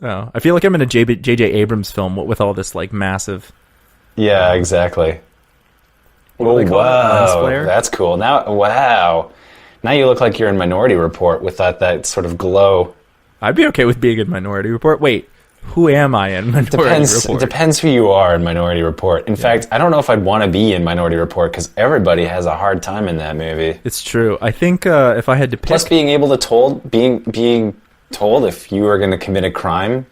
Oh, I feel like I'm in a J.J. Abrams film with all this like massive. Yeah, exactly. Oh, wow, that's cool. Now, wow. Now you look like you're in Minority Report with that sort of glow. I'd be okay with being in Minority Report. Wait, who am I in Minority Report? It depends who you are in Minority Report. In fact, I don't know if I'd want to be in Minority Report because everybody has a hard time in that movie. It's true. I think if I had to pick... Plus being able to being told if you were going to commit a crime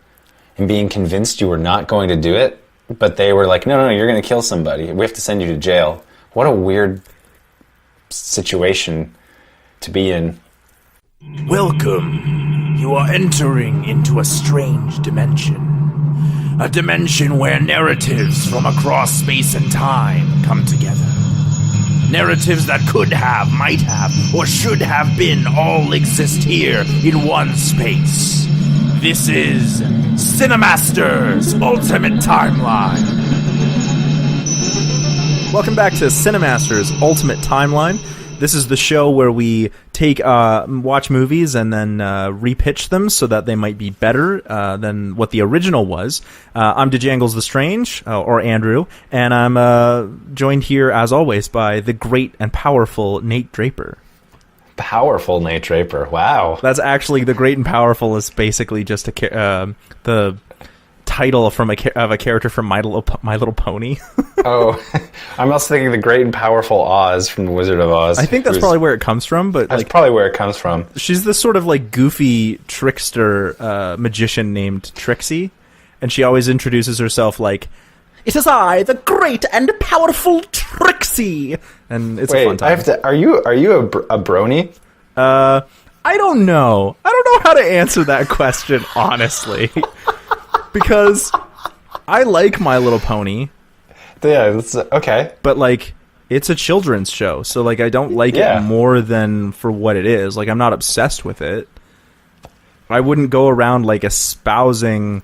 and being convinced you were not going to do it, but they were like, no, you're going to kill somebody. We have to send you to jail. What a weird situation to be in. Welcome. You are entering into a strange dimension. A dimension where narratives from across space and time come together. Narratives that could have, might have, or should have been all exist here in one space. This is CineCasters Ultimate Timeline. Welcome back to CineCasters Ultimate Timeline. This is the show where we take watch movies and then repitch them so that they might be better than what the original was. I'm Janglez the Strange, or Andrew, and I'm joined here, as always, by the great and powerful Nate Draper. Powerful Nate Draper, wow. That's actually, the great and powerful is basically just the title of a character from My Little Pony. Oh, I'm also thinking the great and powerful Oz from The Wizard of Oz. I think that's probably where it comes from. But that's probably where it comes from. She's this sort of like goofy trickster magician named Trixie, and she always introduces herself like, "It is I, the great and powerful Trixie," and it's a fun time. Are you a brony? I don't know. I don't know how to answer that question honestly. Because I like My Little Pony. Yeah, that's okay. But, like, it's a children's show, so, like, I don't like it more than for what it is. Like, I'm not obsessed with it. I wouldn't go around, like, espousing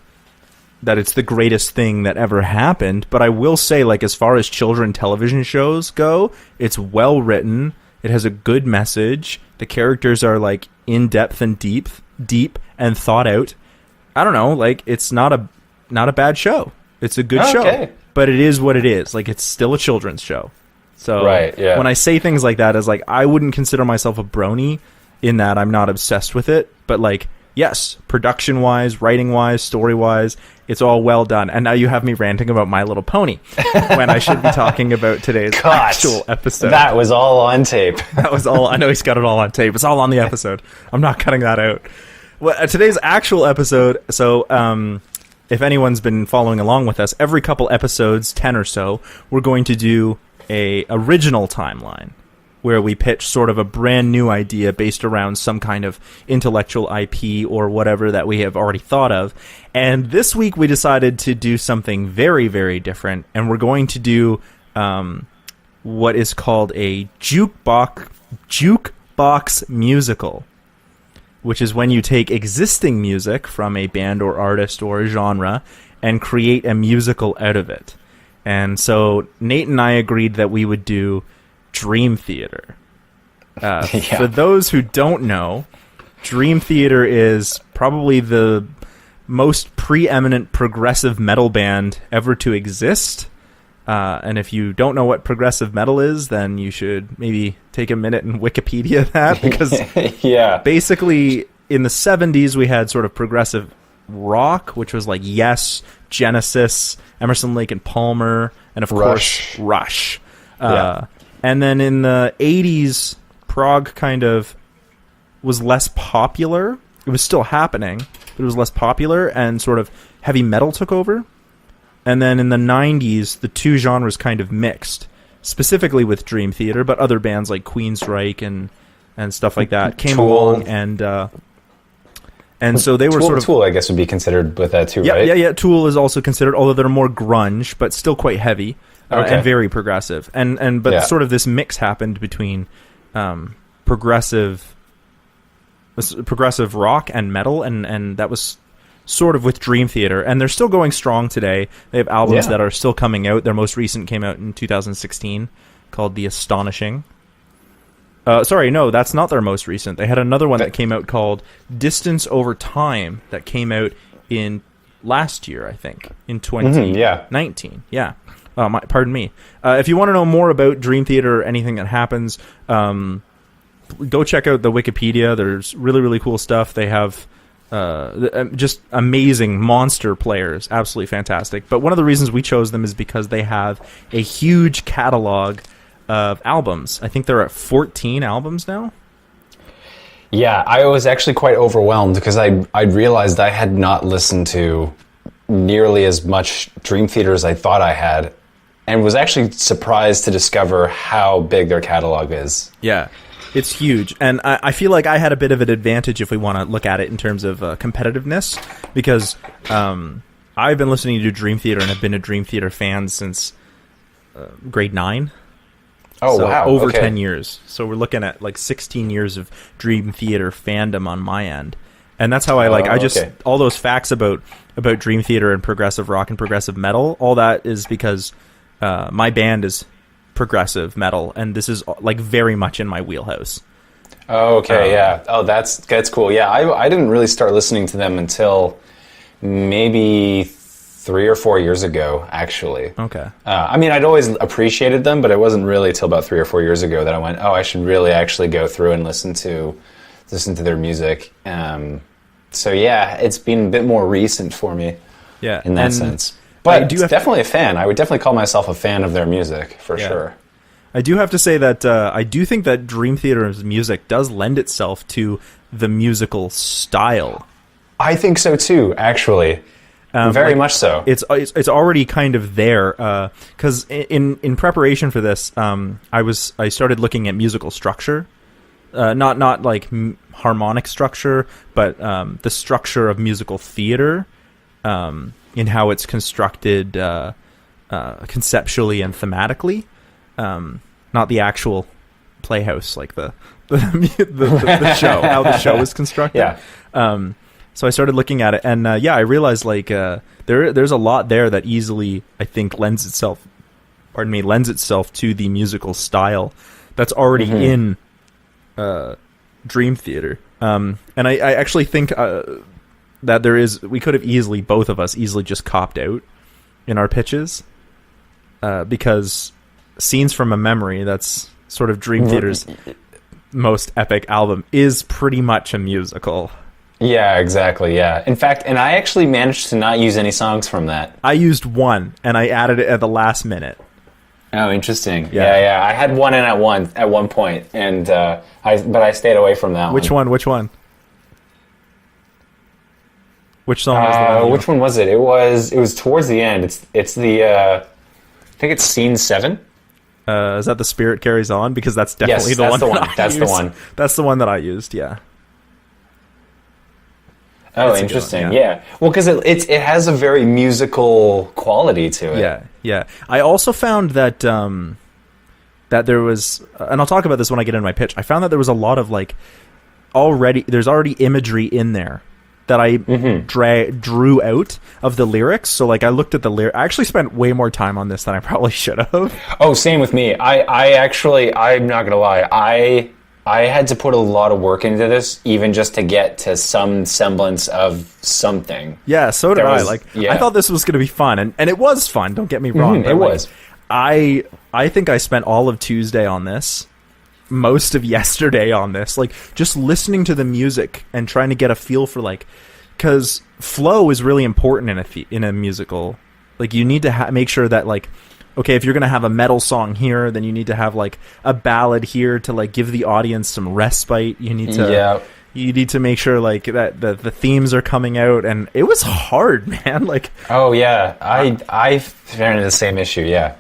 that it's the greatest thing that ever happened, but I will say, like, as far as children television shows go, it's well written, it has a good message, the characters are, like, in-depth and deep and thought out. I don't know, like, it's not a bad show. It's a good show. But it is what it is. Like, it's still a children's show. So when I say things like that, as like, I wouldn't consider myself a brony in that I'm not obsessed with it. But, like, yes, production-wise, writing-wise, story-wise, it's all well done. And now you have me ranting about My Little Pony when I should be talking about today's actual episode. That was all on tape. That was all. I know he's got it all on tape. It's all on the episode. I'm not cutting that out. Well, today's actual episode, so if anyone's been following along with us, every couple episodes, 10 or so, we're going to do a original timeline where we pitch sort of a brand new idea based around some kind of intellectual IP or whatever that we have already thought of. And this week we decided to do something very, very different, and we're going to do what is called a jukebox musical, which is when you take existing music from a band or artist or a genre and create a musical out of it. And so Nate and I agreed that we would do Dream Theater. For those who don't know, Dream Theater is probably the most preeminent progressive metal band ever to exist. And if you don't know what progressive metal is, then you should maybe take a minute and Wikipedia that, because basically in the 70s we had sort of progressive rock, which was like Yes, Genesis, Emerson, Lake and Palmer, and of course Rush. And then in the 80s, prog kind of was less popular. It was still happening, but it was less popular, and sort of heavy metal took over. And then in the 90s, the two genres kind of mixed, specifically with Dream Theater, but other bands like Queensryche and stuff like that came along, and so they were sort of... Tool, I guess, would be considered with that too, right? Yeah, Tool is also considered, although they're more grunge, but still quite heavy and very progressive. But sort of this mix happened between progressive rock and metal, and that was sort of with Dream Theater, and they're still going strong today. They have albums that are still coming out. Their most recent came out in 2016 called The Astonishing. Sorry, no, that's not their most recent. They had another one that came out called Distance Over Time that came out in last year, I think, in 2019. Yeah. Pardon me. If you want to know more about Dream Theater or anything that happens, go check out the Wikipedia. There's really, really cool stuff. They have just amazing monster players. Absolutely fantastic. But one of the reasons we chose them is because they have a huge catalog of albums. I think they're at 14 albums now. Yeah, I was actually quite overwhelmed because I realized I had not listened to nearly as much Dream Theater as I thought I had, and was actually surprised to discover how big their catalog is. Yeah, it's huge. And I feel like I had a bit of an advantage if we want to look at it in terms of competitiveness, because I've been listening to Dream Theater and have been a Dream Theater fan since grade 9. Oh, so wow. Over okay. 10 years. So we're looking at like 16 years of Dream Theater fandom on my end. And that's how all those facts about Dream Theater and progressive rock and progressive metal, all that is because my band is progressive metal, and this is like very much in my wheelhouse. Oh, okay, yeah. Oh, that's cool. Yeah, I didn't really start listening to them until maybe 3 or 4 years ago, actually. Okay. I mean, I'd always appreciated them, but it wasn't really until about 3 or 4 years ago that I went, oh, I should really actually go through and listen to their music. So yeah, it's been a bit more recent for me. Yeah, in that sense. But definitely a fan. I would definitely call myself a fan of their music for sure. I do have to say that I do think that Dream Theater's music does lend itself to the musical style. I think so too, actually. Very much so. It's already kind of there, because in preparation for this, I started looking at musical structure, not like harmonic structure, but the structure of musical theater, in how it's constructed conceptually and thematically, not the actual playhouse, like the show, how the show is constructed. Yeah. So I started looking at it, and I realized like there's a lot there that easily, I think, lends itself to the musical style that's already in Dream Theater. And I actually think that we could have easily, both of us, just copped out in our pitches, because Scenes from a Memory, that's sort of Dream Theater's most epic album, is pretty much a musical. Yeah, exactly, yeah. In fact, and I actually managed to not use any songs from that. I used one, and I added it at the last minute. Oh, interesting. Yeah. I had one in at one point, and but I stayed away from that one. Which one? Which song was the one? Which one was it? It was towards the end. It's the I think it's scene 7. Is that The Spirit Carries On? Because that's definitely the one. That's the one. That's the one that I used. Yeah. Oh, interesting. Yeah. Well, because it has a very musical quality to it. Yeah. I also found that that there was, and I'll talk about this when I get into my pitch. I found that there was a lot of there's already imagery in there that I drew out of the lyrics. So like I looked at the lyrics. I actually spent way more time on this than I probably should have. Oh, same with me. I'm not gonna lie. I had to put a lot of work into this, even just to get to some semblance of something. Yeah, so did I. I thought this was going to be fun, and it was fun. Don't get me wrong. It was. I think I spent all of Tuesday on this, most of yesterday on this, like just listening to the music and trying to get a feel for because flow is really important in a musical. Like you need to make sure that okay, if you're going to have a metal song here, then you need to have a ballad here to give the audience some respite. You need to make sure that the themes are coming out, and it was hard, man. Oh yeah, I ran into the same issue. Yeah,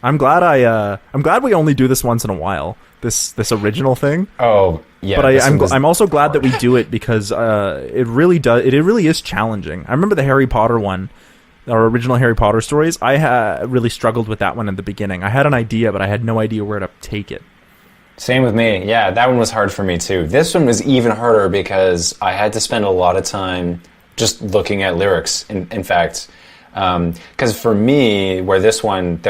I'm glad we only do this once in a while. This original thing. Oh yeah, but I'm also glad that we do it because it really is challenging. I remember the Harry Potter one. Our original Harry Potter stories, I really struggled with that one in the beginning. I had an idea, but I had no idea where to take it. Same with me. Yeah, that one was hard for me too. This one was even harder because I had to spend a lot of time just looking at lyrics. In fact, because for me, where this one,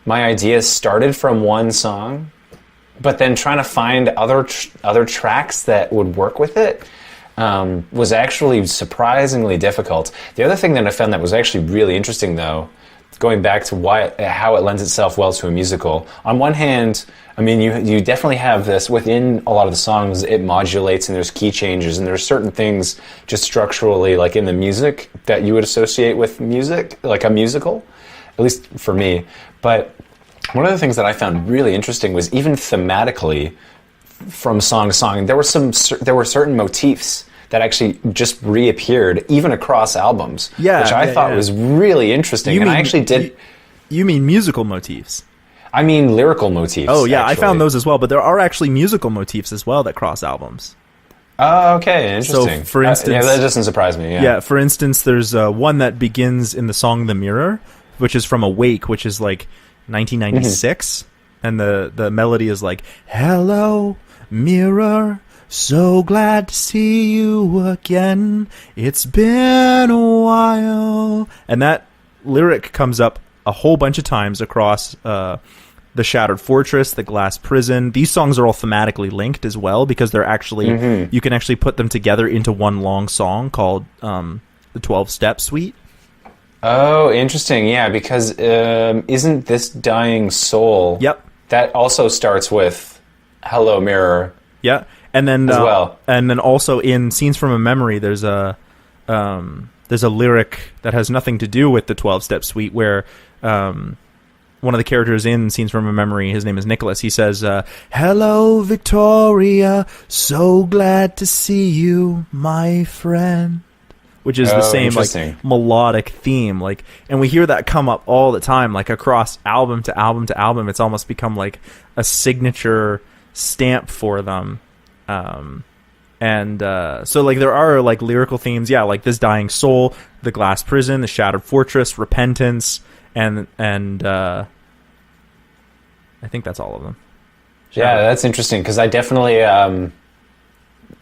my ideas started from one song, but then trying to find other tracks that would work with it. was actually surprisingly difficult. The other thing that I found that was actually really interesting, though, going back to how it lends itself well to a musical. On one hand, I mean, you definitely have this within a lot of the songs. It modulates, and there's key changes, and there's certain things just structurally, like in the music, that you would associate with music, like a musical, at least for me. But one of the things that I found really interesting was even thematically, from song to song, there were certain motifs that actually just reappeared even across albums, which I thought was really interesting. I actually did. You mean musical motifs? I mean lyrical motifs. Oh yeah, actually. I found those as well, but there are actually musical motifs as well that cross albums. Oh, okay, interesting. So, for instance, that doesn't surprise me. Yeah, for instance, there's one that begins in the song "The Mirror," which is from Awake, which is like 1996, and the melody is like, "Hello, mirror, so glad to see you again. It's been a while," and that lyric comes up a whole bunch of times across The Shattered Fortress, The Glass Prison. These songs are all thematically linked as well, because they're actually you can actually put them together into one long song called the 12-Step Suite. Oh, interesting. Yeah, because isn't This Dying Soul? Yep. That also starts with "Hello, Mirror." Yeah, and then as well, and then also in Scenes from a Memory, there's a lyric that has nothing to do with the 12-Step Suite, where one of the characters in Scenes from a Memory, his name is Nicholas, he says, "Hello, Victoria, so glad to see you, my friend," which is the same like melodic theme, like, and we hear that come up all the time, like across album to album to album. It's almost become like a signature stamp for them. So like there are like lyrical themes, like This Dying Soul, The Glass Prison, The Shattered Fortress, Repentance, and I think that's all of them. Yeah, that's interesting, because I definitely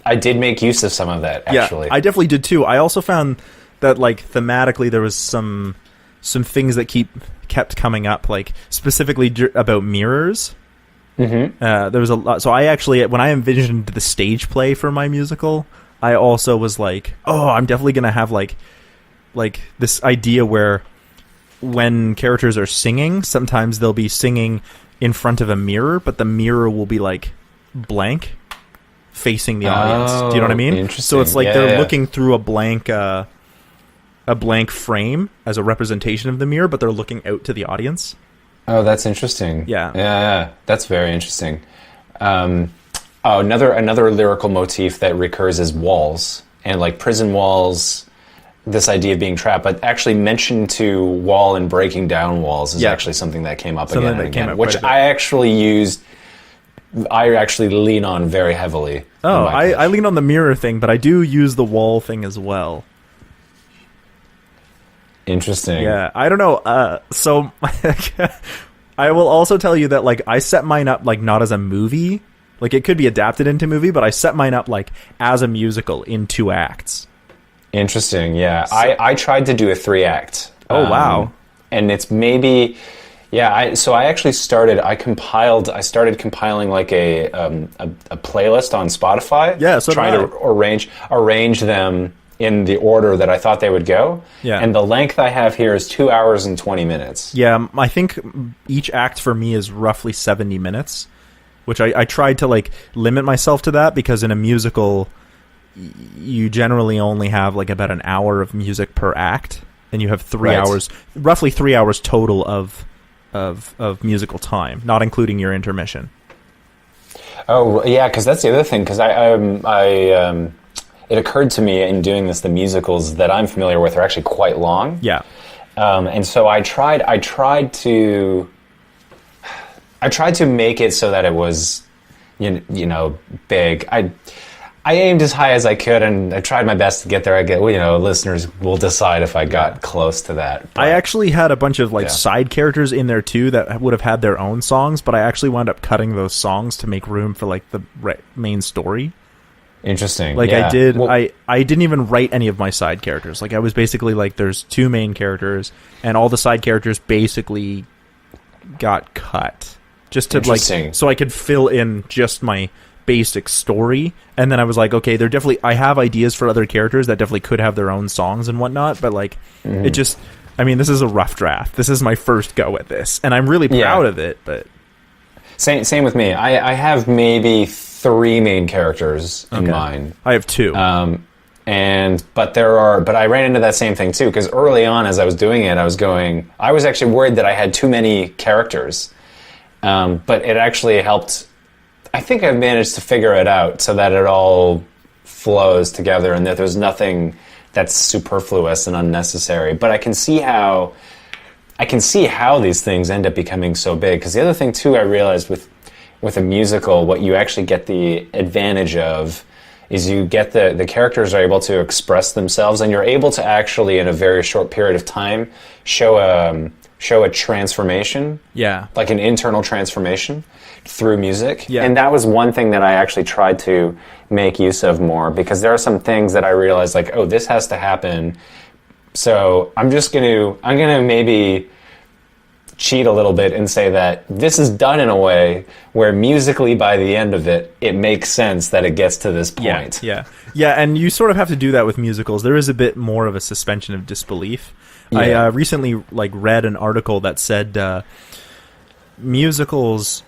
I did make use of some of that, actually. Yeah, I definitely did too. I also found that like thematically there was some things that kept coming up, like specifically about mirrors. There was a lot. So I actually, when I envisioned the stage play for my musical, I also was like, oh, I'm definitely gonna have like this idea where when characters are singing, sometimes they'll be singing in front of a mirror, but the mirror will be like blank, facing the audience. Do you know what I mean? Interesting. So it's like they're looking through a blank frame as a representation of the mirror, but they're looking out to the audience. Oh, that's interesting. Yeah. That's very interesting. Another lyrical motif that recurs is walls, and like prison walls. This idea of being trapped, but actually mentioned to wall and breaking down walls is actually something that came up again and again, which I actually lean on very heavily. Oh, I lean on the mirror thing, but I do use the wall thing as well. Interesting. Yeah, I don't know. So I will also tell you that like I set mine up like not as a movie, like it could be adapted into movie, but I set mine up like as a musical in 2 acts. Interesting. Yeah, so, I tried to do a 3-act. Oh wow! And it's maybe, I started compiling like a playlist on Spotify. Yeah, so trying to arrange them in the order that I thought they would go. Yeah. And the length I have here is 2 hours and 20 minutes. Yeah, I think each act for me is roughly 70 minutes, which I tried to like limit myself to that, because in a musical you generally only have like about an hour of music per act, and you have 3 hours, roughly 3 hours total of musical time, not including your intermission. Oh yeah, because that's the other thing. Because it occurred to me in doing this, the musicals that I'm familiar with are actually quite long. Yeah, and so I tried to make it so that it was, big. I aimed as high as I could, and I tried my best to get there. Listeners will decide if I got close to that. But, I actually had a bunch of side characters in there too that would have had their own songs, but I actually wound up cutting those songs to make room for like the main story. Interesting. I did. Well, I didn't even write any of my side characters. Like I was basically like, there's 2 main characters, and all the side characters basically got cut just to so I could fill in just my basic story, and then I was like, okay, I have ideas for other characters that definitely could have their own songs and whatnot, but like it just, I mean, this is a rough draft. This is my first go at this, and I'm really proud of it. But same with me. I have maybe 3 main characters in mind. I have 2. But I ran into that same thing too, because early on as I was doing it, I was actually worried that I had too many characters. But it actually helped. I think I've managed to figure it out so that it all flows together and that there's nothing that's superfluous and unnecessary. But I can see how these things end up becoming so big. Because the other thing too, I realized with a musical, what you actually get the advantage of is you get the characters are able to express themselves, and you're able to actually, in a very short period of time, show a transformation, like an internal transformation through music. And that was one thing that I actually tried to make use of more, because there are some things that I realized, like, oh, this has to happen, so I'm gonna maybe cheat a little bit and say that this is done in a way where musically by the end of it, it makes sense that it gets to this point. Yeah, and you sort of have to do that with musicals. There is a bit more of a suspension of disbelief. I recently read an article that said musicals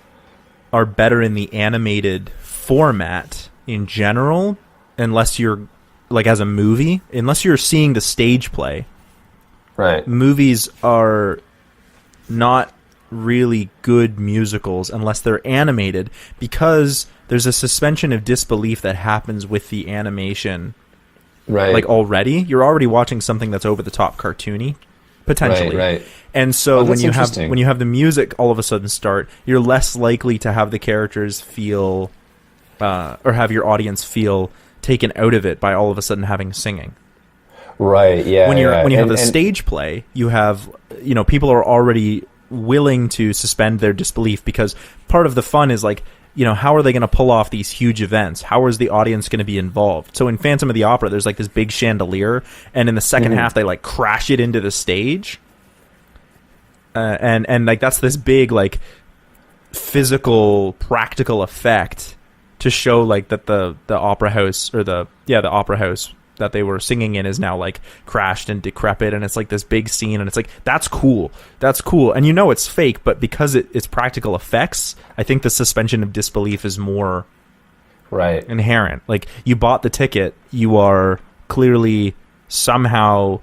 are better in the animated format in general, unless you're as a movie, unless you're seeing the stage play. Right. Movies are not really good musicals unless they're animated, because there's a suspension of disbelief that happens with the animation. Right. Already, you're already watching something that's over the top cartoony, potentially. Right. And so when you have the music all of a sudden start, you're less likely to have the characters feel, or have your audience feel taken out of it by all of a sudden having singing. Right. Yeah. When you have the stage play, you have, people are already willing to suspend their disbelief, because part of the fun is how are they going to pull off these huge events? How is the audience going to be involved? So in Phantom of the Opera, there's this big chandelier, and in the second half, they crash it into the stage. And that's this big, physical, practical effect to show, that the opera house, or the opera house that they were singing in is now, crashed and decrepit, and it's, this big scene, and it's, that's cool. That's cool. And it's fake, but because it's practical effects, I think the suspension of disbelief is more inherent. You bought the ticket, you are clearly somehow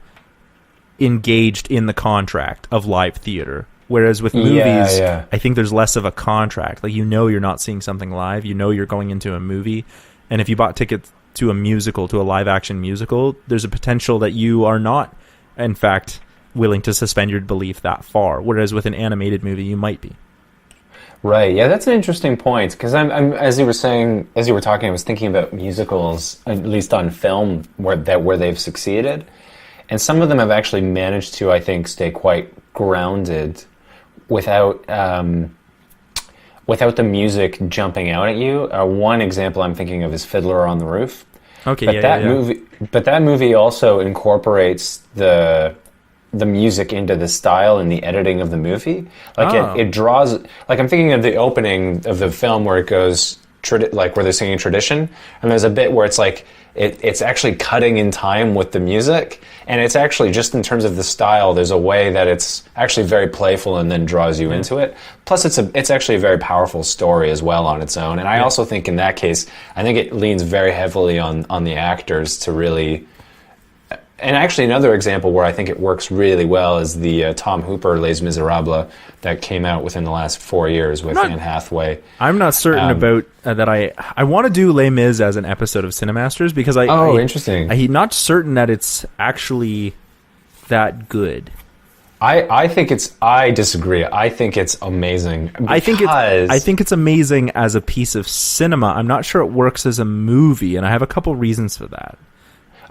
engaged in the contract of live theater. Whereas with movies, I think there's less of a contract. You're not seeing something live. You're going into a movie. And if you bought tickets to a musical, to a live action musical, there's a potential that you are not, in fact, willing to suspend your belief that far. Whereas with an animated movie, you might be. Right. Yeah, that's an interesting point. Because I'm as you were talking, I was thinking about musicals, at least on film, where they've succeeded. And some of them have actually managed to, I think, stay quite grounded without the music jumping out at you. One example I'm thinking of is Fiddler on the Roof. Okay, But that movie also incorporates the music into the style and the editing of the movie. It draws. I'm thinking of the opening of the film where it goes where they're singing Tradition, and there's a bit where it's it's actually cutting in time with the music, and it's actually, just in terms of the style, there's a way that it's actually very playful and then draws you into it. Plus it's actually a very powerful story as well on its own. And I also think in that case, I think it leans very heavily on the actors to really. And actually, another example where I think it works really well is the Tom Hooper Les Miserables that came out within the last 4 years with Anne Hathaway. I'm not certain about that. I want to do Les Mis as an episode of CineMasters, because interesting. I'm not certain that it's actually that good. I disagree. I think it's amazing. I think it's amazing as a piece of cinema. I'm not sure it works as a movie, and I have a couple reasons for that.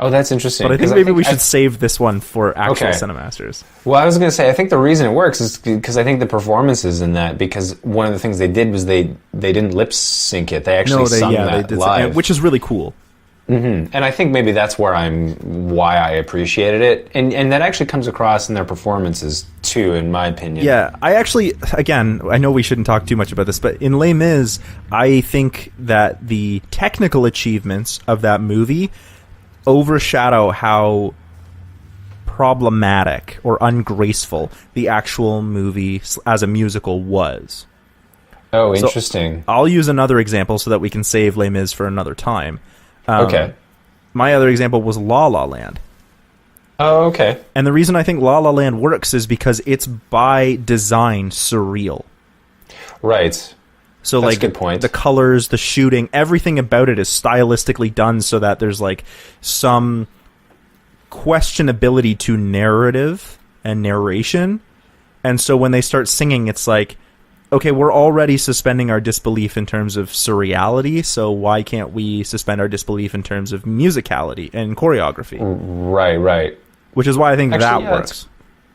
Oh, that's interesting. But I think maybe we should save this one for actual CineMasters. Well, I was going to say, I think the reason it works is because I think the performances in that, because one of the things they did was they didn't lip sync it. They actually sung that live. Which is really cool. Mm-hmm. And I think maybe that's why I appreciated it. And that actually comes across in their performances too, in my opinion. Yeah, I actually, again, I know we shouldn't talk too much about this, but in Les Mis, I think that the technical achievements of that movie overshadow how problematic or ungraceful the actual movie as a musical was. Oh, interesting. So I'll use another example so that we can save Les Mis for another time. Okay. My other example was La La Land. Oh, okay. And the reason I think La La Land works is because it's by design surreal. Right. So That's like a good point. The colors, the shooting, everything about it is stylistically done so that there's like some questionability to narrative and narration. And so when they start singing, it's like, okay, we're already suspending our disbelief in terms of surreality, so why can't we suspend our disbelief in terms of musicality and choreography? Right. Which is why I think that yeah, works.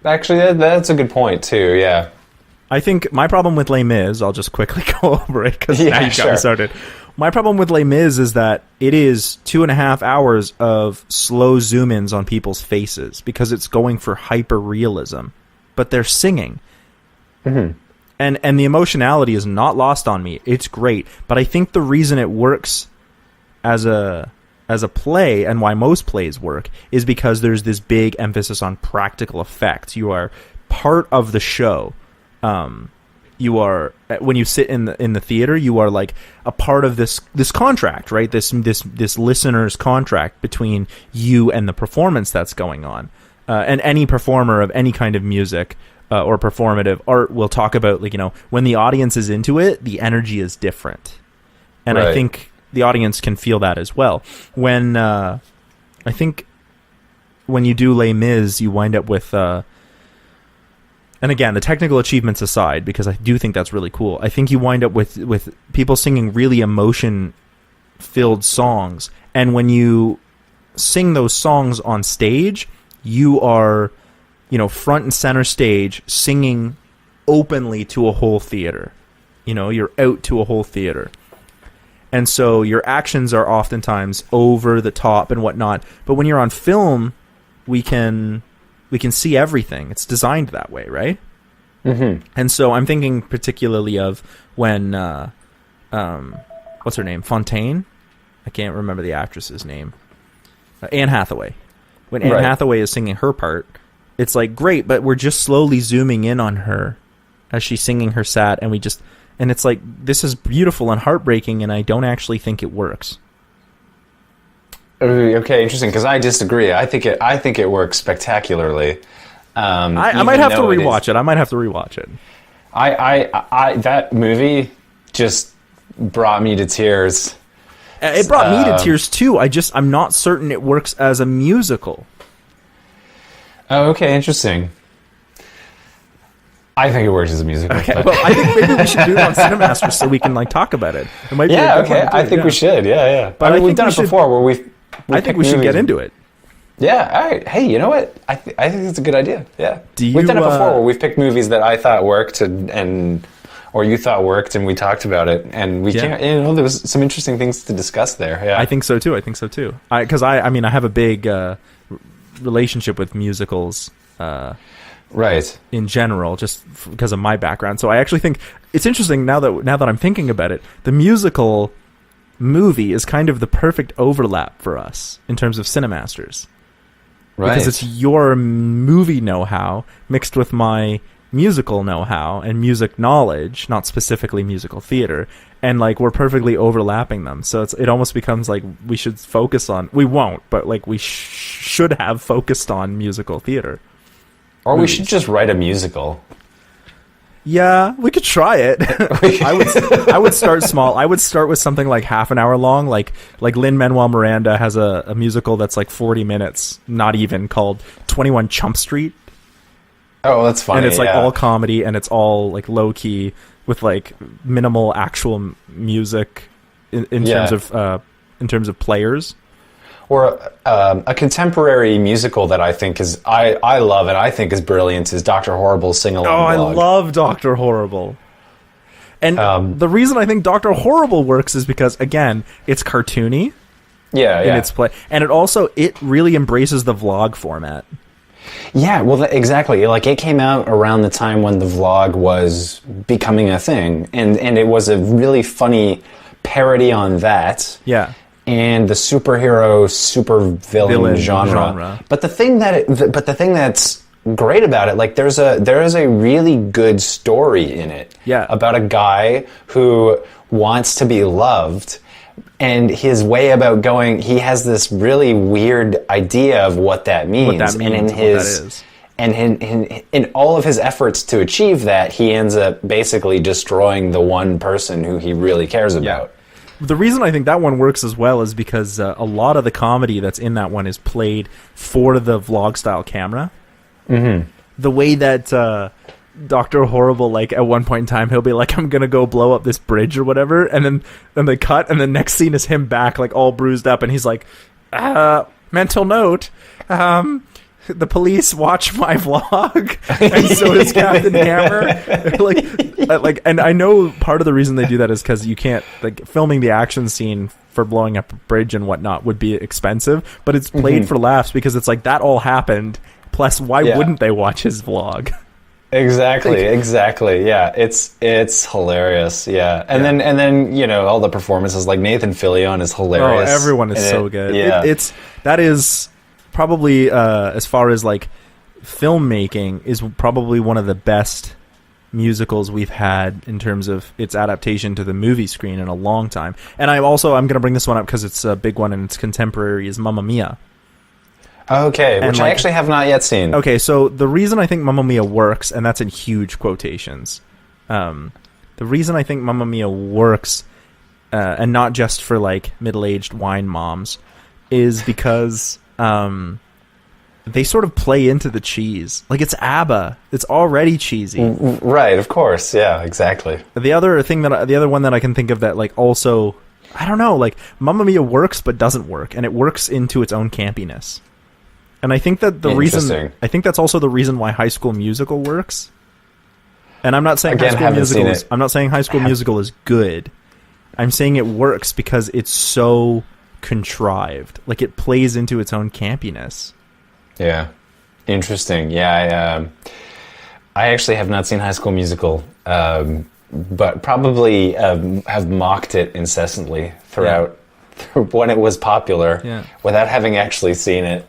That's a good point, too, yeah. I think my problem with Les Mis, I'll just quickly go over it because now you got me started. My problem with Les Mis is that it is 2.5 hours of slow zoom-ins on people's faces because it's going for hyper-realism. But they're singing. Mm-hmm. And the emotionality is not lost on me. It's great. But I think the reason it works as a play, and why most plays work, is because there's this big emphasis on practical effects. You are part of the show. You are, when you sit in the theater, you are like a part of this contract, right? This listener's contract between you and the performance that's going on. And any performer of any kind of music or performative art will talk about, like, when the audience is into it, the energy is different. And right. I think the audience can feel that as well. When I think when you do Les Mis, you wind up with and again, the technical achievements aside, because I do think that's really cool, I think you wind up with people singing really emotion-filled songs. And when you sing those songs on stage, you are, front and center stage, singing openly to a whole theater. You're out to a whole theater. And so your actions are oftentimes over the top and whatnot. But when you're on film, we can see everything. It's designed that way, right? Mm-hmm. And so I'm thinking particularly of when, what's her name? Fontaine? I can't remember the actress's name. Anne Hathaway. When Anne Hathaway is singing her part, it's like, great, but we're just slowly zooming in on her as she's singing her sad, and it's like, this is beautiful and heartbreaking, and I don't actually think it works. Okay, interesting, because I disagree. I think it works spectacularly. I might have to rewatch it. I might have to rewatch it. I that movie just brought me to tears. It brought me to tears too. I'm not certain it works as a musical. Oh, okay, interesting. I think it works as a musical. Okay, well, I think maybe we should do it on CineMasters so we can talk about it. It might be okay. I think we should. Yeah. But I mean, we've done it before where we've I think we should get into it. Yeah. All right. Hey, you know what? I think it's a good idea. Yeah. We've done it before where we've picked movies that I thought worked or you thought worked, and we talked about it, and we can't. There was some interesting things to discuss there. Yeah. I think so too. Because I have a big relationship with musicals. Right. In general, just because of my background. So I actually think it's interesting now that I'm thinking about it. The musical movie is kind of the perfect overlap for us in terms of CineMasters. Right. Because it's your movie know-how mixed with my musical know-how and music knowledge, not specifically musical theater, and like we're perfectly overlapping them. So it almost becomes like we should focus on. We won't, but like we should have focused on musical theater. Or we should just write a musical. Yeah, we could try it. I would start small. I would start with something like half an hour long. Like Lin-Manuel Miranda has a musical that's like 40 minutes, not even, called 21 Chump Street. Oh, that's funny. And it's like all comedy, and it's all like low key with like minimal actual music in terms of players. Or a contemporary musical that I think is I love and I think is brilliant is Dr. Horrible's Sing Along Blog. Oh, I love Dr. Horrible. And the reason I think Dr. Horrible works is because, again, it's cartoony. Yeah. In its play, and it really embraces the vlog format. Yeah, well, exactly. Like, it came out around the time when the vlog was becoming a thing, and it was a really funny parody on that. Yeah. And the superhero, supervillain genre. But the thing that's great about it, like, there is a really good story in it. Yeah. About a guy who wants to be loved, and his way about going, he has this really weird idea of what that means. And in all of his efforts to achieve that, he ends up basically destroying the one person who he really cares about. The reason I think that one works as well is because a lot of the comedy that's in that one is played for the vlog style camera. Mm-hmm. The way that Dr. Horrible, like, at one point in time, he'll be like, I'm gonna go blow up this bridge or whatever, and then they cut, and the next scene is him back, like, all bruised up, and he's like, mental note, the police watch my vlog, and so does Captain Hammer. And I know part of the reason they do that is because you can't, like, filming the action scene for blowing up a bridge and whatnot would be expensive, but it's played for laughs because it's like, that all happened, plus why wouldn't they watch his vlog? Exactly. Yeah, it's hilarious. Yeah, and then you know, all the performances, like Nathan Fillion is hilarious. Oh, everyone is so good. Yeah, that is probably as far as like filmmaking is probably one of the best musicals we've had in terms of its adaptation to the movie screen in a long time. And I'm going to bring this one up because it's a big one and it's contemporary, is Mamma Mia. Okay, which I actually have not yet seen. Okay, so the reason I think Mamma Mia works, and that's in huge quotations, the reason I think Mamma Mia works, and not just for like middle-aged wine moms, is because they sort of play into the cheese. Like, it's ABBA. It's already cheesy. Right, of course. Yeah, exactly. The other one that I can think of that, like, also, I don't know, like, Mamma Mia works but doesn't work, and it works into its own campiness. And I think that I think that's also the reason why High School Musical works. And I'm not saying I'm not saying High School Musical is good. I'm saying it works because it's so contrived. Like, it plays into its own campiness. Yeah. Interesting. Yeah, I actually have not seen High School Musical, but probably have mocked it incessantly throughout when it was popular, without having actually seen it.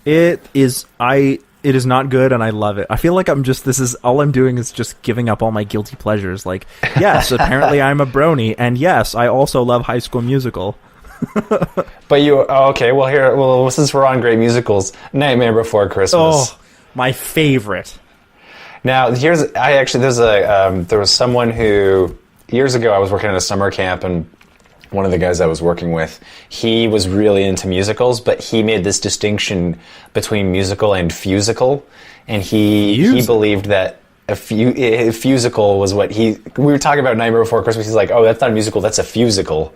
It is not good, and I love it. I feel like all I'm doing is just giving up all my guilty pleasures. Like, yes, apparently I'm a brony, and yes, I also love High School Musical. But since we're on great musicals, Nightmare Before Christmas. Oh, my favorite. Now, there was someone who, years ago, I was working at a summer camp, and one of the guys I was working with, he was really into musicals, but he made this distinction between musical and fusical, and he believed that a fusical was what we were talking about Nightmare Before Christmas. He's like, oh, that's not a musical, that's a fusical.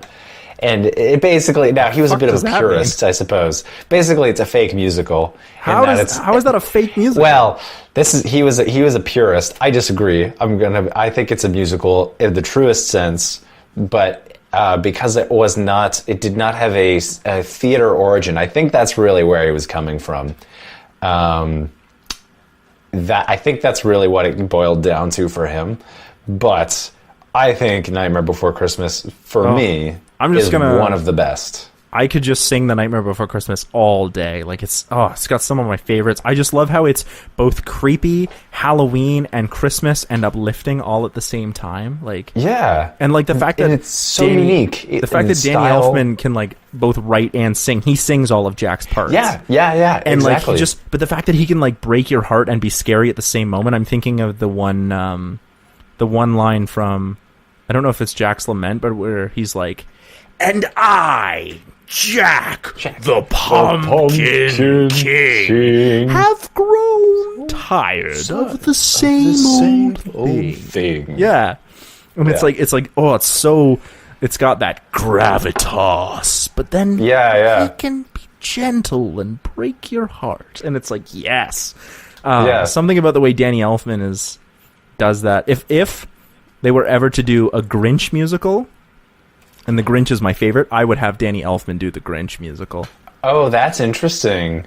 And it basically, now he was a bit of a purist, I suppose. Basically, it's a fake musical. How is that a fake musical? Well, he was a purist. I disagree. I think it's a musical in the truest sense, but because it did not have a theater origin. I think that's really where he was coming from. I think that's really what it boiled down to for him. But I think Nightmare Before Christmas, for me, is one of the best. I could just sing The Nightmare Before Christmas all day. Like, it's got some of my favorites. I just love how it's both creepy, Halloween, and Christmas and uplifting all at the same time. Like, yeah, and like the fact that it's so unique. The fact that Danny Elfman can like both write and sing. He sings all of Jack's parts. Yeah, and exactly. Like but the fact that he can like break your heart and be scary at the same moment. I'm thinking of the one line from, I don't know if it's Jack's Lament, but where he's like, "And I, Jack, the Pumpkin King, have grown tired of the same old thing." Yeah, and it's like it's got that gravitas, but then he can be gentle and break your heart, and it's like something about the way Danny Elfman does that. If they were ever to do a Grinch musical, and The Grinch is my favorite, I would have Danny Elfman do the Grinch musical. Oh, that's interesting.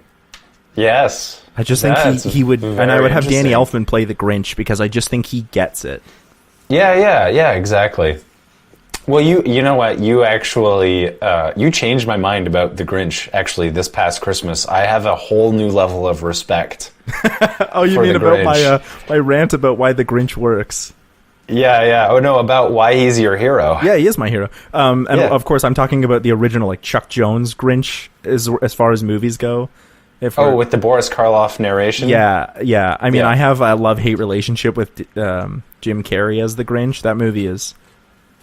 Yes. I just think That's he would, and I very would have Danny interesting. Elfman play the Grinch because I just think he gets it. Yeah, exactly. Well, you know what? You actually you changed my mind about the Grinch. Actually, this past Christmas, I have a whole new level of respect. Oh, you For mean the about Grinch. my rant about why the Grinch works? Yeah. Oh no, about why he's your hero. Yeah, he is my hero. And Yeah. of course, I'm talking about the original, like Chuck Jones Grinch, as far as movies go. With the Boris Karloff narration. Yeah. I mean, Yeah. I have a love-hate relationship with Jim Carrey as the Grinch. That movie is,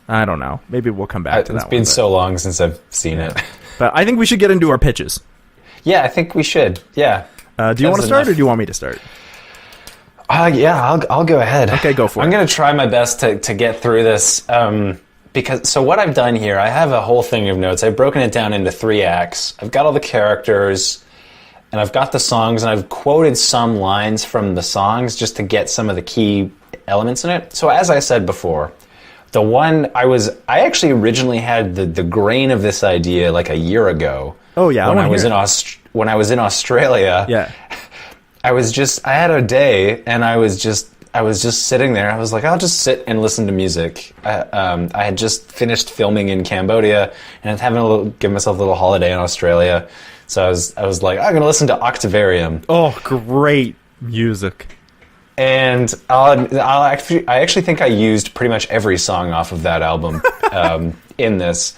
I don't know. Maybe we'll come back to that. It's been so long since I've seen it. But I think we should get into our pitches. Yeah, I think we should. Yeah. Do you want to start, enough. or do you want me to start? Yeah, I'll go ahead. Okay, go for it. I'm going to try my best to get through this. So what I've done here, I have a whole thing of notes. I've broken it down into 3 acts. I've got all the characters, and I've got the songs, and I've quoted some lines from the songs just to get some of the key elements in it. So as I said before, the one I actually originally had the grain of this idea like a year ago. Oh yeah, when I was in Australia. Yeah. I had a day, and I was just sitting there. I was like, I'll just sit and listen to music. I had just finished filming in Cambodia, and give myself a little holiday in Australia. So I was like, I'm gonna listen to Octavarium. Oh, great music. And I actually think I used pretty much every song off of that album in this.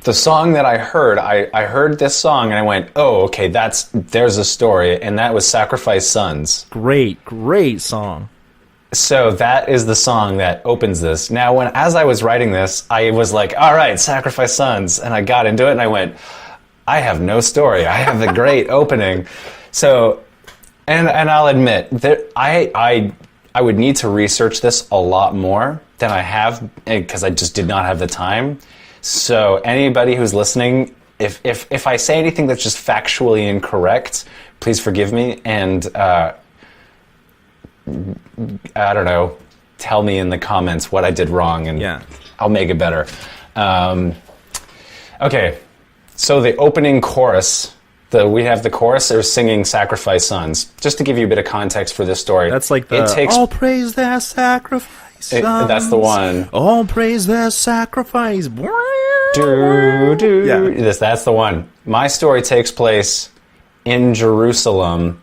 The song that I heard this song and I went, oh, okay, there's a story, and that was Sacrifice Sons. Great song. So that is the song that opens this. Now, as I was writing this, I was like, all right, Sacrifice Sons, and I got into it and I went, I have no story. I have the great opening. So, and I'll admit that I would need to research this a lot more than I have because I just did not have the time. So anybody who's listening, if I say anything that's just factually incorrect, please forgive me, and I don't know, tell me in the comments what I did wrong, and I'll make it better. Okay, so the opening chorus, we have the chorus, they're singing Sacrifice Sons. Just to give you a bit of context for this story. That's like all praise their sacrifice. That's the one. All praise their sacrifice. That's the one. My story takes place in Jerusalem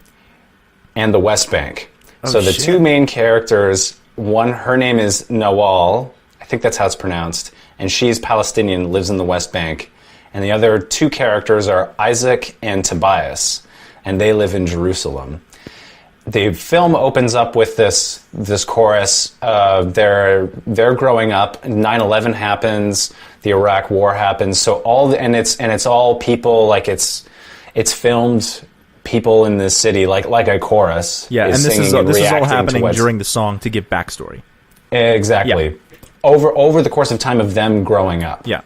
and the West Bank. So the 2 main characters, her name is Nawal, I think that's how it's pronounced, and she's Palestinian, lives in the West Bank. And the other 2 characters are Isaac and Tobias, and they live in Jerusalem. The film opens up with this chorus. They're growing up. 9/11 happens. The Iraq War happens. So it's all people, like it's filmed people in this city like a chorus. Yeah, and this is all happening during the song to give backstory. Exactly. Yeah. Over the course of time of them growing up. Yeah.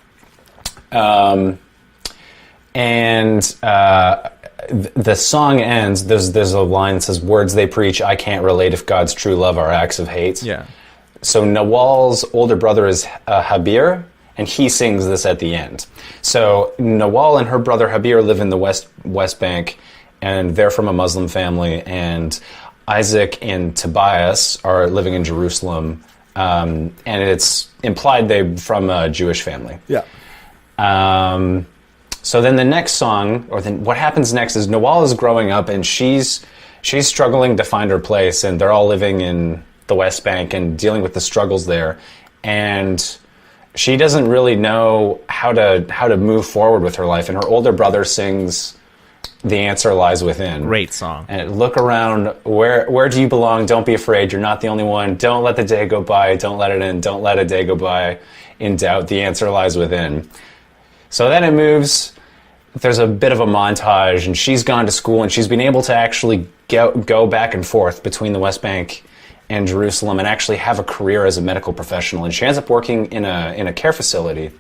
The song ends, there's a line that says, words they preach, I can't relate if God's true love are acts of hate. Yeah. So Nawal's older brother is Habir, and he sings this at the end. So Nawal and her brother Habir live in the West Bank, and they're from a Muslim family, and Isaac and Tobias are living in Jerusalem, and it's implied they're from a Jewish family. Yeah. So then the next song, what happens next is Nawal is growing up, and she's struggling to find her place, and they're all living in the West Bank and dealing with the struggles there, and she doesn't really know how to move forward with her life, and her older brother sings The Answer Lies Within. Great song. And look around, where do you belong? Don't be afraid, you're not the only one. Don't let the day go by, don't let it in, don't let a day go by. In doubt, the answer lies within. So then it moves, there's a bit of a montage, and she's gone to school, and she's been able to actually go back and forth between the West Bank and Jerusalem and actually have a career as a medical professional. And she ends up working in a care facility.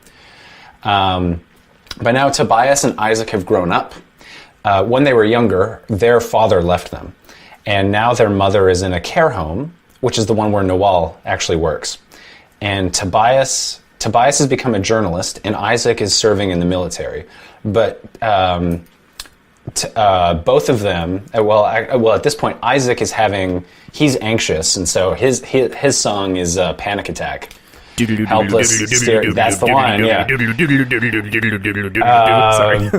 By now, Tobias and Isaac have grown up. When they were younger, their father left them. And now their mother is in a care home, which is the one where Nawal actually works. And Tobias has become a journalist, and Isaac is serving in the military. But both of them, at this point, Isaac is he's anxious, and so his song is Panic Attack. Helpless. That's the one, yeah. Sorry.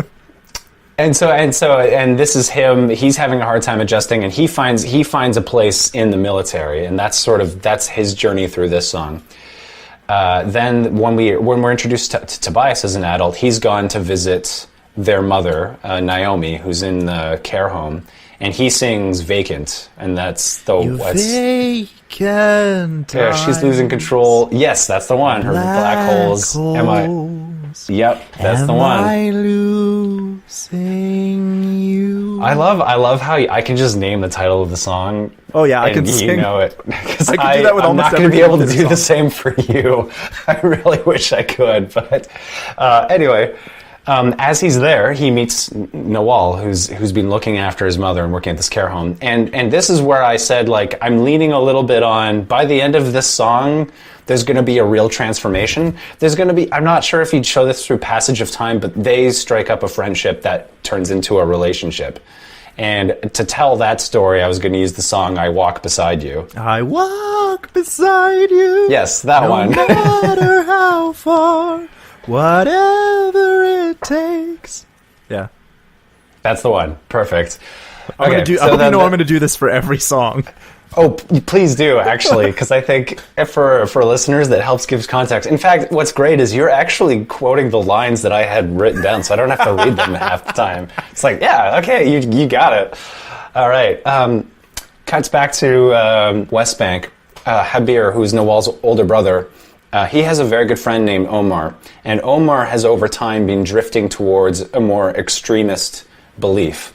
And this is him. He's having a hard time adjusting, and he finds a place in the military, and that's his journey through this song. Then when we're introduced to Tobias as an adult, he's gone to visit their mother, Naomi, who's in the care home, and he sings "Vacant," and that's vacant. Yeah, she's losing control. Yes, that's the one. Her black holes. Yep, that's the one. I losing you? I love how I can just name the title of the song. Oh yeah, I can sing. You know it. I can do that with I'm not going to be able to do the same for you. I really wish I could, but anyway. As he's there, he meets Nawal, who's been looking after his mother and working at this care home. And this is where I said, like, I'm leaning a little bit on, by the end of this song, there's going to be a real transformation. I'm not sure if he'd show this through passage of time, but they strike up a friendship that turns into a relationship. And to tell that story, I was going to use the song "I Walk Beside You." I walk beside you. Yes, that one. No matter how far. Whatever it takes. Yeah. That's the one. Perfect. I hope you know I'm going to do this for every song. Oh, please do, actually, because I think for listeners that helps give context. In fact, what's great is you're actually quoting the lines that I had written down, so I don't have to read them half the time. It's like, yeah, okay, you got it. All right. Cuts back to West Bank. Habir, who's Nawal's older brother, he has a very good friend named Omar, and Omar has over time been drifting towards a more extremist belief.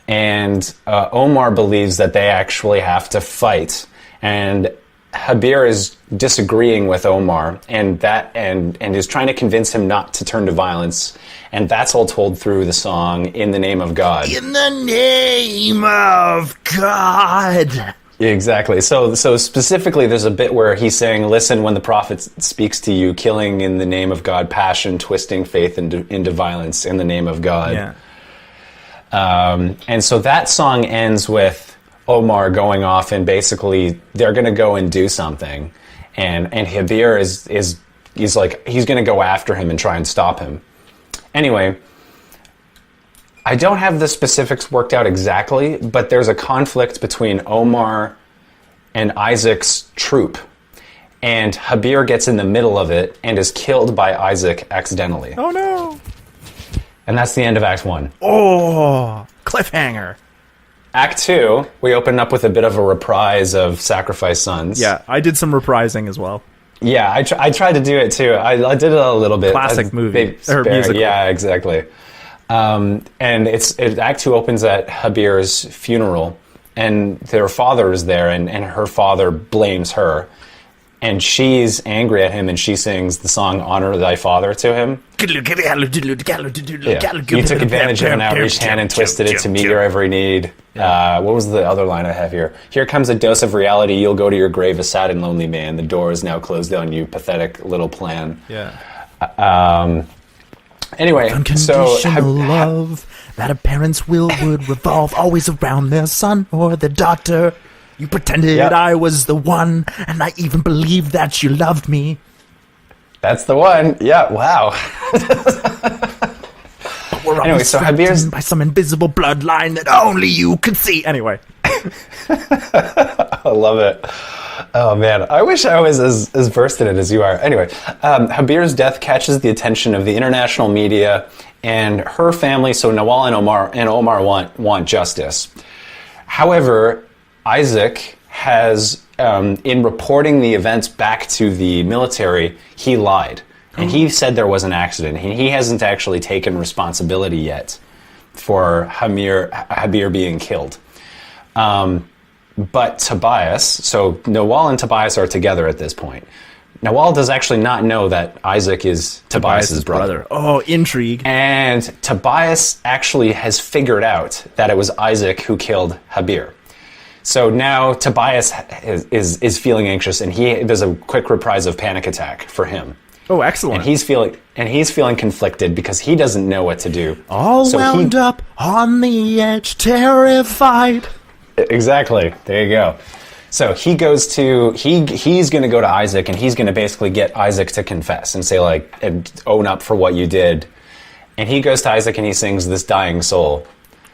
And Omar believes that they actually have to fight, and Habir is disagreeing with Omar, and is trying to convince him not to turn to violence, and that's all told through the song "In the Name of God." In the name of God. Exactly. So specifically, there's a bit where he's saying, "Listen, when the prophet speaks to you, killing in the name of God, passion, twisting faith into violence in the name of God." Yeah. And so that song ends with Omar going off, and basically they're going to go and do something, and Habir he's going to go after him and try and stop him. Anyway. I don't have the specifics worked out exactly, but there's a conflict between Omar and Isaac's troop, and Habir gets in the middle of it and is killed by Isaac accidentally. Oh no! And that's the end of Act 1. Oh, cliffhanger. Act 2, we open up with a bit of a reprise of Sacrifice Sons. Yeah, I did some reprising as well. Yeah, I tried to do it too. I did it a little bit. Classic movie. Or musical. Yeah, exactly. And Act 2 opens at Habir's funeral, and their father is there, and her father blames her, and she's angry at him, and she sings the song "Honor Thy Father" to him. Yeah. You took advantage of an outreached hand and twisted it to meet your every need. What was the other line I have here? Here comes a dose of reality. You'll go to your grave a sad and lonely man. The door is now closed on you. Pathetic little plan. Yeah. Anyway, so love that a parent's will would revolve always around their son or their daughter. You pretended I was the one, and I even believed that you loved me. That's the one. Yeah. Wow. We're anyway, so Habir's by some invisible bloodline that only you could see. Anyway, I love it. Oh man, I wish I was as versed in it as you are. Anyway, Habir's death catches the attention of the international media and her family. So Nawal and Omar want justice. However, Isaac has, in reporting the events back to the military, he lied, and he said there was an accident. He hasn't actually taken responsibility yet for Habir being killed. But Tobias, so Nawal and Tobias are together at this point. Nawal does actually not know that Isaac is Tobias's brother. Oh, intrigue. And Tobias actually has figured out that it was Isaac who killed Habir. So now Tobias is feeling anxious, and there's a quick reprise of Panic Attack for him. Oh, excellent. And he's feeling conflicted because he doesn't know what to do. All wound up on the edge, terrified. Exactly. There you go. So he goes to he's going to go to Isaac, and he's going to basically get Isaac to confess and say, like, and own up for what you did. And he goes to Isaac and he sings "This Dying Soul."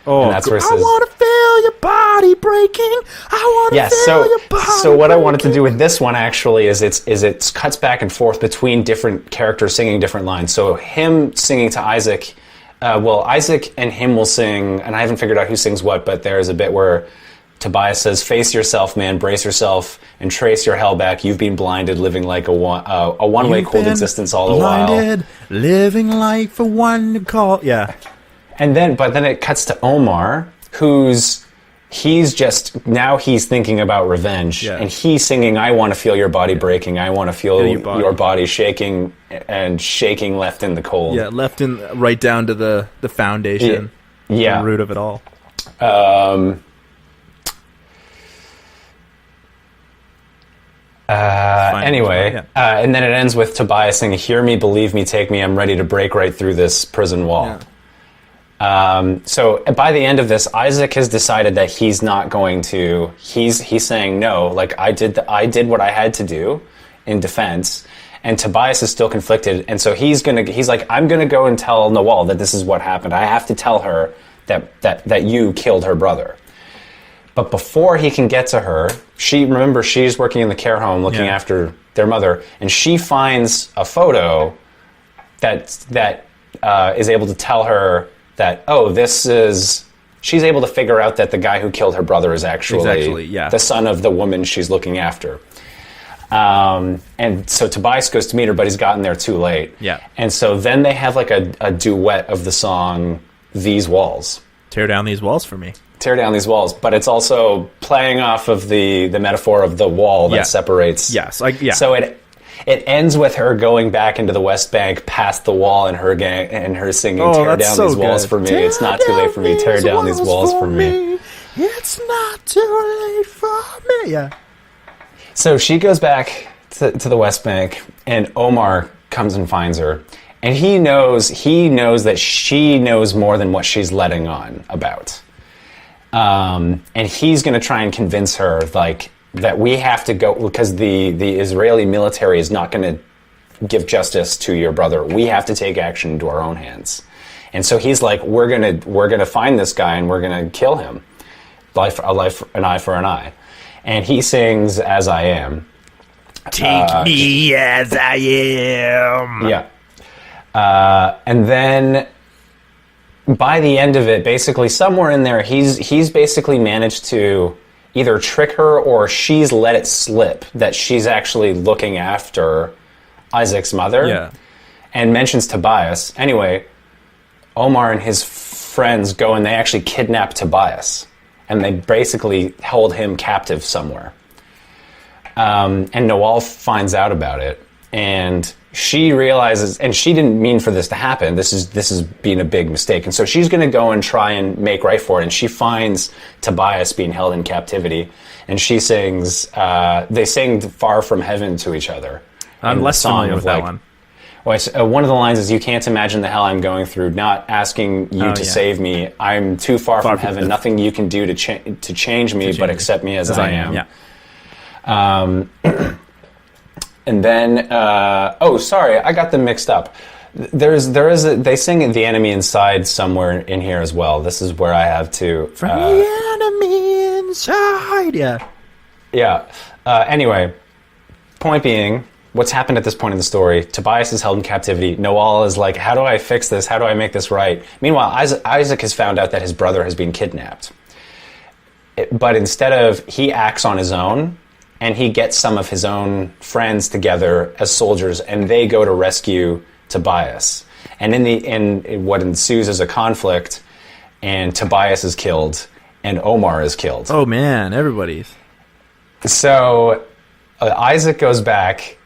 Oh, and that's where it says, I want to feel your body breaking. I want to feel your body. So what I wanted to do with this one actually is it cuts back and forth between different characters singing different lines. So him singing to Isaac, Isaac and him will sing, and I haven't figured out who sings what, but there's a bit where Tobias says, "Face yourself, man, brace yourself, and trace your hell back. You've been blinded, living like a one-way cold existence all the while. Living life for one to call." Yeah. But then it cuts to Omar, he's thinking about revenge, and he's singing, "I want to feel your body breaking. I want to feel your body shaking and shaking left in the cold." Yeah, right down to the foundation, the root of it all. And then it ends with Tobias saying, "Hear me, believe me, take me. I'm ready to break right through this prison wall." Yeah. So by the end of this, Isaac has decided that he's not going to. He's saying no. Like, I did what I had to do in defense, and Tobias is still conflicted. And so he's like, "I'm gonna go and tell Nawal that this is what happened. I have to tell her that you killed her brother." But before he can get to her, she's working in the care home looking after their mother, and she finds a photo that is able to tell her that, she's able to figure out that the guy who killed her brother is actually the son of the woman she's looking after. And so Tobias goes to meet her, but he's gotten there too late. Yeah. And so then they have like a duet of the song "These Walls." Tear down these walls for me. Tear down these walls, but it's also playing off of the metaphor of the wall that separates. Yes, So it ends with her going back into the West Bank past the wall and her singing, "Tear down these walls for me. It's not too late for me. Tear down these walls for me. It's not too late for me." Yeah. So she goes back to the West Bank, and Omar comes and finds her. And he knows that she knows more than what she's letting on about. And he's going to try and convince her, like, that we have to go, because the Israeli military is not going to give justice to your brother. We have to take action into our own hands. And so he's like, we're gonna find this guy and we're gonna kill him. An eye for an eye. And he sings "As I Am." Take me as I am. Yeah. And then by the end of it, basically somewhere in there, he's basically managed to either trick her or she's let it slip that she's actually looking after Isaac's mother. Yeah. And mentions Tobias. Anyway, Omar and his friends go and they actually kidnap Tobias. And they basically hold him captive somewhere. And Nawal finds out about it. And she realizes, and she didn't mean for this to happen. This is being a big mistake. And so she's going to go and try and make right for it. And she finds Tobias being held in captivity. And she sings, they sing "Far from Heaven" to each other. I'm less familiar with that one. One of the lines is, "You can't imagine the hell I'm going through, not asking you to save me. I'm too far from heaven. Nothing you can do to change me, but accept me as I am." Yeah. And then, sorry, I got them mixed up. They sing "The Enemy Inside" somewhere in here as well. This is where I have to... From the enemy inside, yeah. Yeah. Anyway, point being, what's happened at this point in the story, Tobias is held in captivity. Nawal is like, how do I fix this? How do I make this right? Meanwhile, Isaac has found out that his brother has been kidnapped. But instead of, he acts on his own, and he gets some of his own friends together as soldiers, and they go to rescue Tobias. And in what ensues is a conflict, and Tobias is killed, and Omar is killed. Oh man, everybody's. So Isaac goes back,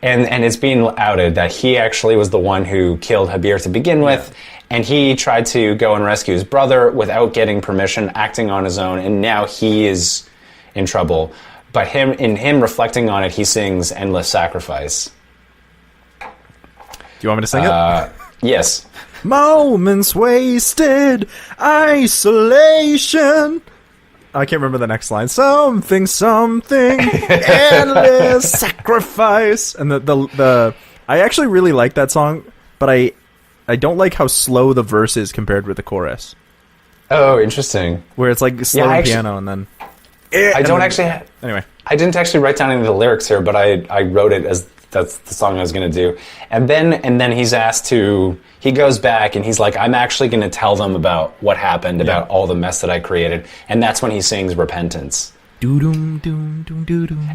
and it's being outed that he actually was the one who killed Habir to begin with, and he tried to go and rescue his brother without getting permission, acting on his own, and now he is in trouble. But him reflecting on it, he sings "Endless Sacrifice." you want me to sing it? Yes. Moments wasted, isolation. I can't remember the next line. Something, endless sacrifice. And the I actually really like that song, but I don't like how slow the verse is compared with the chorus. Oh, interesting. Where it's like slow piano and then. I don't actually. Anyway, I didn't actually write down any of the lyrics here, but I wrote it as that's the song I was going to do. And then he's asked to. He goes back and he's like, I'm actually going to tell them about what happened, about all the mess that I created. And that's when he sings Repentance. And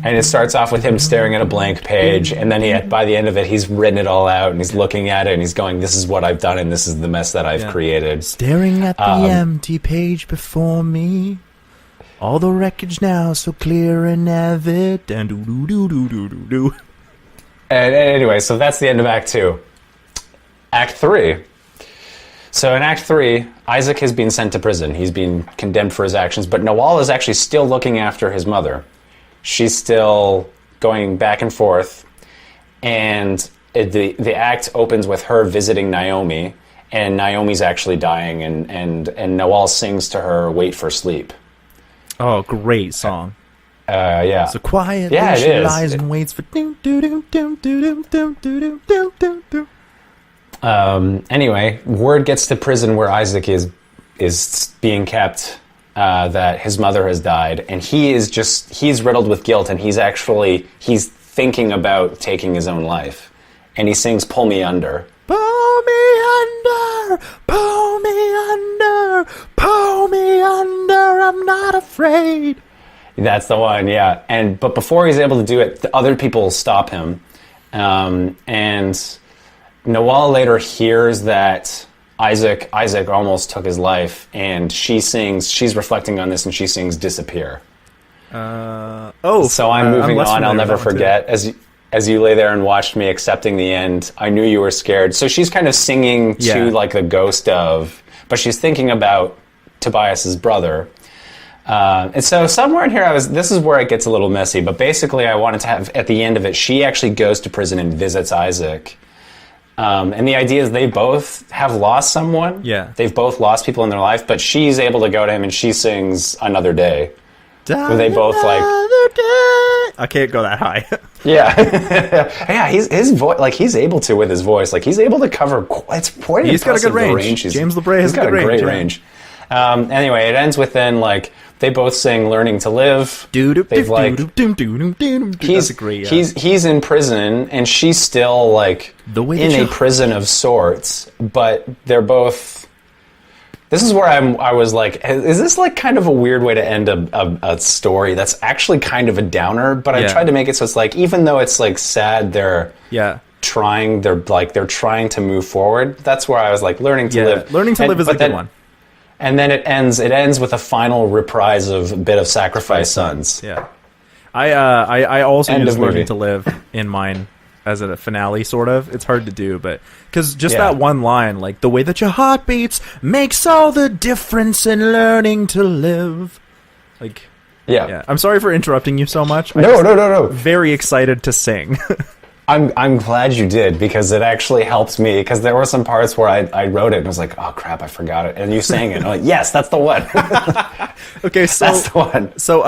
it starts off with him staring at a blank page, and then by the end of it, he's written it all out, and he's looking at it, and he's going, this is what I've done, and this is the mess that I've created. Staring at the empty page before me, all the wreckage now so clear and evident. And anyway, so that's the end of Act 2. Act 3. So in Act 3, Isaac has been sent to prison. He's been condemned for his actions, but Noel is actually still looking after his mother. She's still going back and forth, and the act opens with her visiting Naomi, and Naomi's actually dying, and Noel sings to her, Wait for Sleep. Oh, great song. Yeah. So quietly she lies and waits for Anyway, word gets to prison where Isaac is being kept, that his mother has died, and he's riddled with guilt, and he's thinking about taking his own life, and he sings Pull Me Under. Pull me under, pull me under, pull me under, I'm not afraid. That's the one, yeah. But before he's able to do it, the other people stop him, and Noel later hears that Isaac almost took his life, and she's reflecting on this, and she sings Disappear. So I'm moving on, I'll never forget. As you lay there and watched me accepting the end, I knew you were scared. So she's kind of singing to like the ghost of, but she's thinking about Tobias's brother. And so somewhere in here, this is where it gets a little messy, but basically I wanted to have, at the end of it, she actually goes to prison and visits Isaac. And the idea is they both have lost someone. Yeah. They've both lost people in their life, but she's able to go to him and she sings Another Day. Where they both like... I can't go that high. Yeah. Yeah, his voice, like he's able to with his voice, like he's able to cover, it's quite He's got a good range. James LeBray has got a great range. Anyway, it ends with then like, they both sing Learning to Live. They've like... He's in prison, and she's still like in a prison of sorts, but they're both... This is where I was like, is this like kind of a weird way to end a story that's actually kind of a downer, but I tried to make it so it's like, even though it's like sad, they're trying to move forward. That's where I was like, Learning to Live. Learning to Live is a good one. And then it ends with a final reprise of a bit of Sacrifice Sons. Yeah. I also End use of Learning movie. to Live in mine as a finale, sort of. It's hard to do, but... Because just that one line, like, the way that your heart beats makes all the difference in learning to live. Like... Yeah. I'm sorry for interrupting you so much. No. Very excited to sing. I'm glad you did, because it actually helped me, because there were some parts where I wrote it and was like, oh crap, I forgot it, and you sang it, and I'm like, yes, that's the one. Okay, so that's the one. So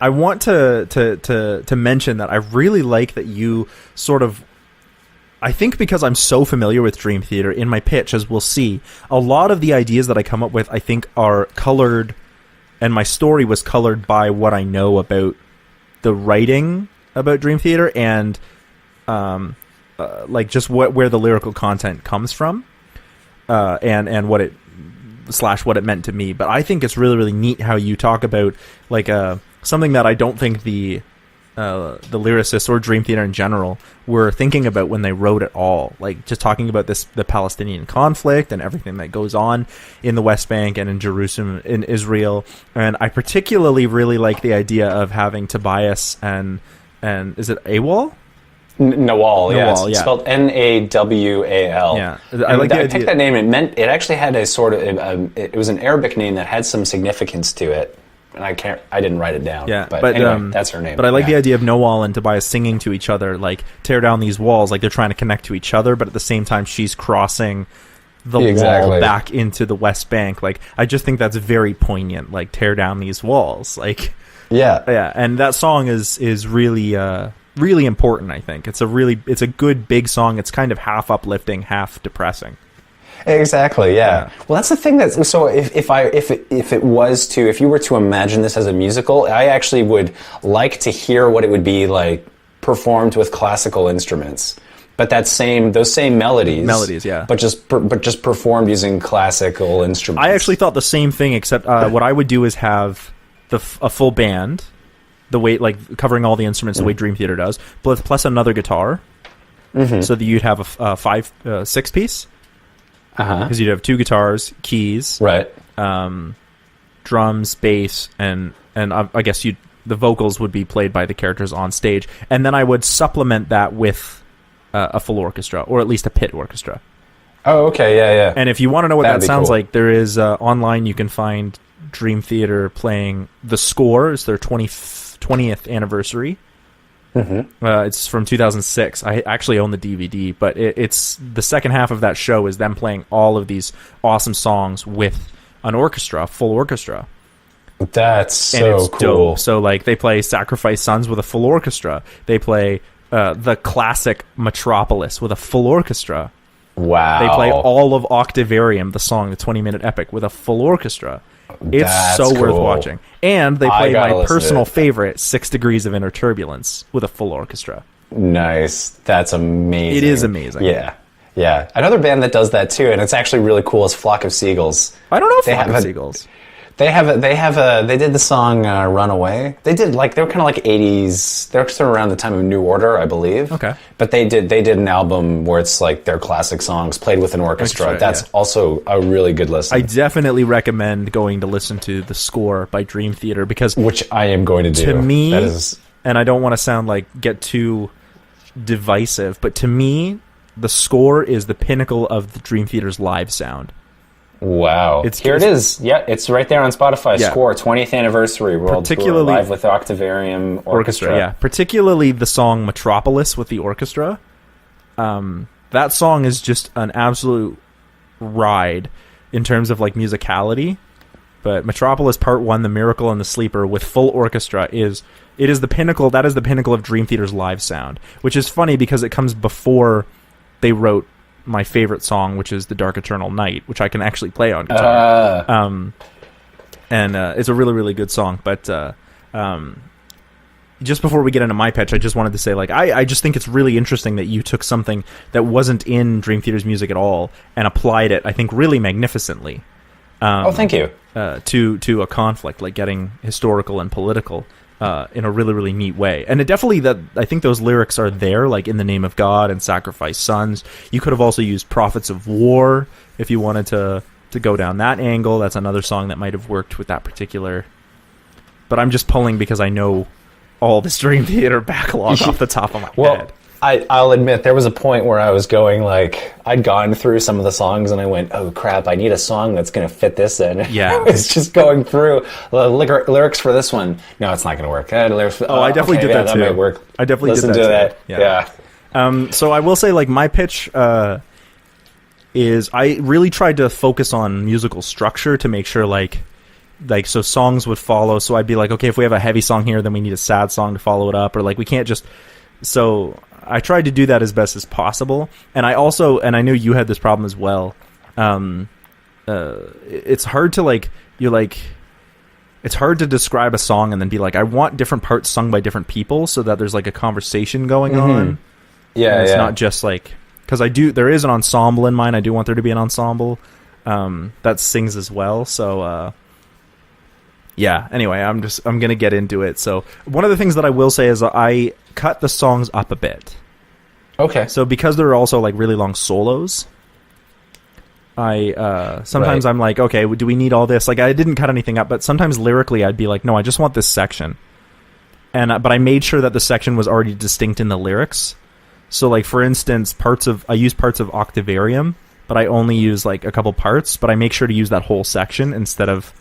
I want to mention that I really like that you sort of, I think because I'm so familiar with Dream Theater, in my pitch, as we'll see, a lot of the ideas that I come up with, I think, are colored, and my story was colored by what I know about the writing about Dream Theater, and like just where the lyrical content comes from, and what it what it meant to me. But I think it's really, really neat how you talk about like something that I don't think the lyricists or Dream Theater in general were thinking about when they wrote it all. Like just talking about the Palestinian conflict and everything that goes on in the West Bank and in Jerusalem, in Israel. And I particularly really like the idea of having Tobias and is it AWOL? Nawal, yeah. It's spelled Nawal. Yeah, I take that name. It actually had a sort of it was an Arabic name that had some significance to it. and I didn't write it down. Yeah, but anyway, that's her name. But I like the idea of Noel and Tobias singing to each other, like, tear down these walls, like they're trying to connect to each other, but at the same time she's crossing the wall back into the West Bank. Like, I just think that's very poignant, like, tear down these walls. Like, yeah, and that song is really really important, I think. It's a good big song. It's kind of half uplifting, half depressing. Exactly, yeah. Well, that's the thing so if you were to imagine this as a musical, I actually would like to hear what it would be like performed with classical instruments. But those same melodies, yeah. But just performed using classical instruments. I actually thought the same thing, except what I would do is have a full band, the way, like, covering all the instruments the way Dream Theater does, plus another guitar, so that you'd have a 6 piece. Because you'd have 2 guitars, keys, right, drums, bass, and I guess the vocals would be played by the characters on stage, and then I would supplement that with a full orchestra, or at least a pit orchestra. Oh, okay, yeah. And if you want to know what That'd that sounds cool. like, there is online you can find Dream Theater playing the score. It's their 20th anniversary. It's from 2006. I actually own the DVD, but it's the second half of that show is them playing all of these awesome songs with an orchestra, full orchestra. That's so cool. Dope. So, like, they play Sacrifice Sons with a full orchestra. They play the classic Metropolis with a full orchestra. Wow. They play all of Octavarium, the song, the 20-minute epic, with a full orchestra. It's so worth watching. And they play my personal favorite, 6 Degrees of Inner Turbulence, with a full orchestra. Nice. That's amazing. It is amazing. Yeah. Another band that does that too, and it's actually really cool, is Flock of Seagulls. I don't know Flock of Seagulls. They did the song Runaway. They were kind of like 80s. They're sort of around the time of New Order, I believe. Okay. But they did an album where it's like their classic songs played with an orchestra. That's also a really good listen. I definitely recommend going to listen to the score by Dream Theater, because which I am going to do. To me, and I don't want to get too divisive, but to me, the score is the pinnacle of the Dream Theater's live sound. Wow. It is. Yeah, it's right there on Spotify. Yeah. Score, 20th anniversary World Tour, live with Octavarium Orchestra. Yeah, particularly the song Metropolis with the orchestra. That song is just an absolute ride in terms of, like, musicality. But Metropolis Part 1, The Miracle and the Sleeper with full orchestra is the pinnacle. That is the pinnacle of Dream Theater's live sound, which is funny because it comes before they wrote my favorite song, which is The Dark Eternal Night, which I can actually play on guitar. And it's a really, really good song. But just before we get into my pitch, I just wanted to say, like, I just think it's really interesting that you took something that wasn't in Dream Theater's music at all and applied it, I think, really magnificently. Thank you. To a conflict, like getting historical and political in a really, really neat way. And it definitely, I think those lyrics are there, like In the Name of God and Sacrifice Sons. You could have also used Prophets of War if you wanted to go down that angle. That's another song that might have worked with that particular. But I'm just pulling because I know all this Dream Theater backlog off the top of my head. I'll admit, there was a point where I was going, like, I'd gone through some of the songs and I went, oh crap, I need a song that's going to fit this in. Yeah. I was just going through the lyrics for this one. No, it's not going to work. I definitely did that too. That might work. I definitely Listen did that to that. Yeah. So I will say, like, my pitch is I really tried to focus on musical structure to make sure, like so songs would follow. So I'd be like, okay, if we have a heavy song here, then we need a sad song to follow it up, or like we can't just. So I tried to do that as best as possible, and I know you had this problem as well. It's hard to it's hard to describe a song and then be like, I want different parts sung by different people so that there's like a conversation going on. Yeah, and it's not just like, because there is an ensemble in mine. I do want there to be an ensemble that sings as well. So yeah. Anyway, I'm gonna get into it. So one of the things that I will say is I cut the songs up a bit. Okay. So because there are also like really long solos, I sometimes I'm like, okay, do we need all this? Like, I didn't cut anything up, but sometimes lyrically I'd be like, no, I just want this section. And but I made sure that the section was already distinct in the lyrics. So like, for instance, I use parts of Octavarium, but I only use like a couple parts, but I make sure to use that whole section instead of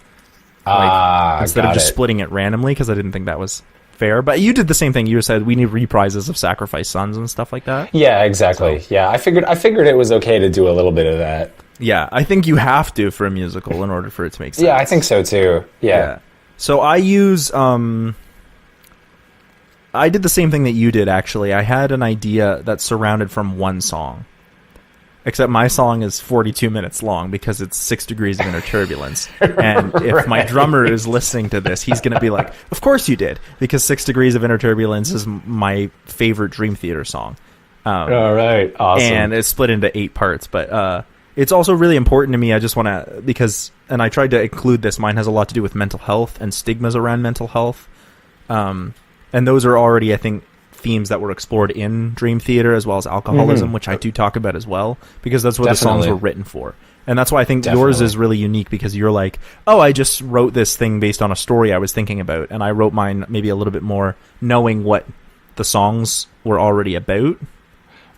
Instead of just splitting it randomly, because I didn't think that was fair. But you did the same thing. You said we need reprises of Sacrifice Sons and stuff like that. Yeah, exactly. So, yeah, I figured it was okay to do a little bit of that. Yeah, I think you have to for a musical in order for it to make sense. Yeah, I think so too. Yeah. So I use I did the same thing that you did, actually. I had an idea that's surrounded from one song. Except my song is 42 minutes long because it's 6 Degrees of Inner Turbulence. And if my drummer is listening to this, he's going to be like, of course you did, because 6 Degrees of Inner Turbulence is my favorite Dream Theater song. All right, awesome. And it's split into 8 parts, but it's also really important to me. I just want to, because, and I tried to include this, mine has a lot to do with mental health and stigmas around mental health. And those are already, I think, themes that were explored in Dream Theater, as well as alcoholism, which I do talk about as well, because that's what the songs were written for. And that's why I think yours is really unique, because you're like, oh, I just wrote this thing based on a story I was thinking about, and I wrote mine maybe a little bit more knowing what the songs were already about.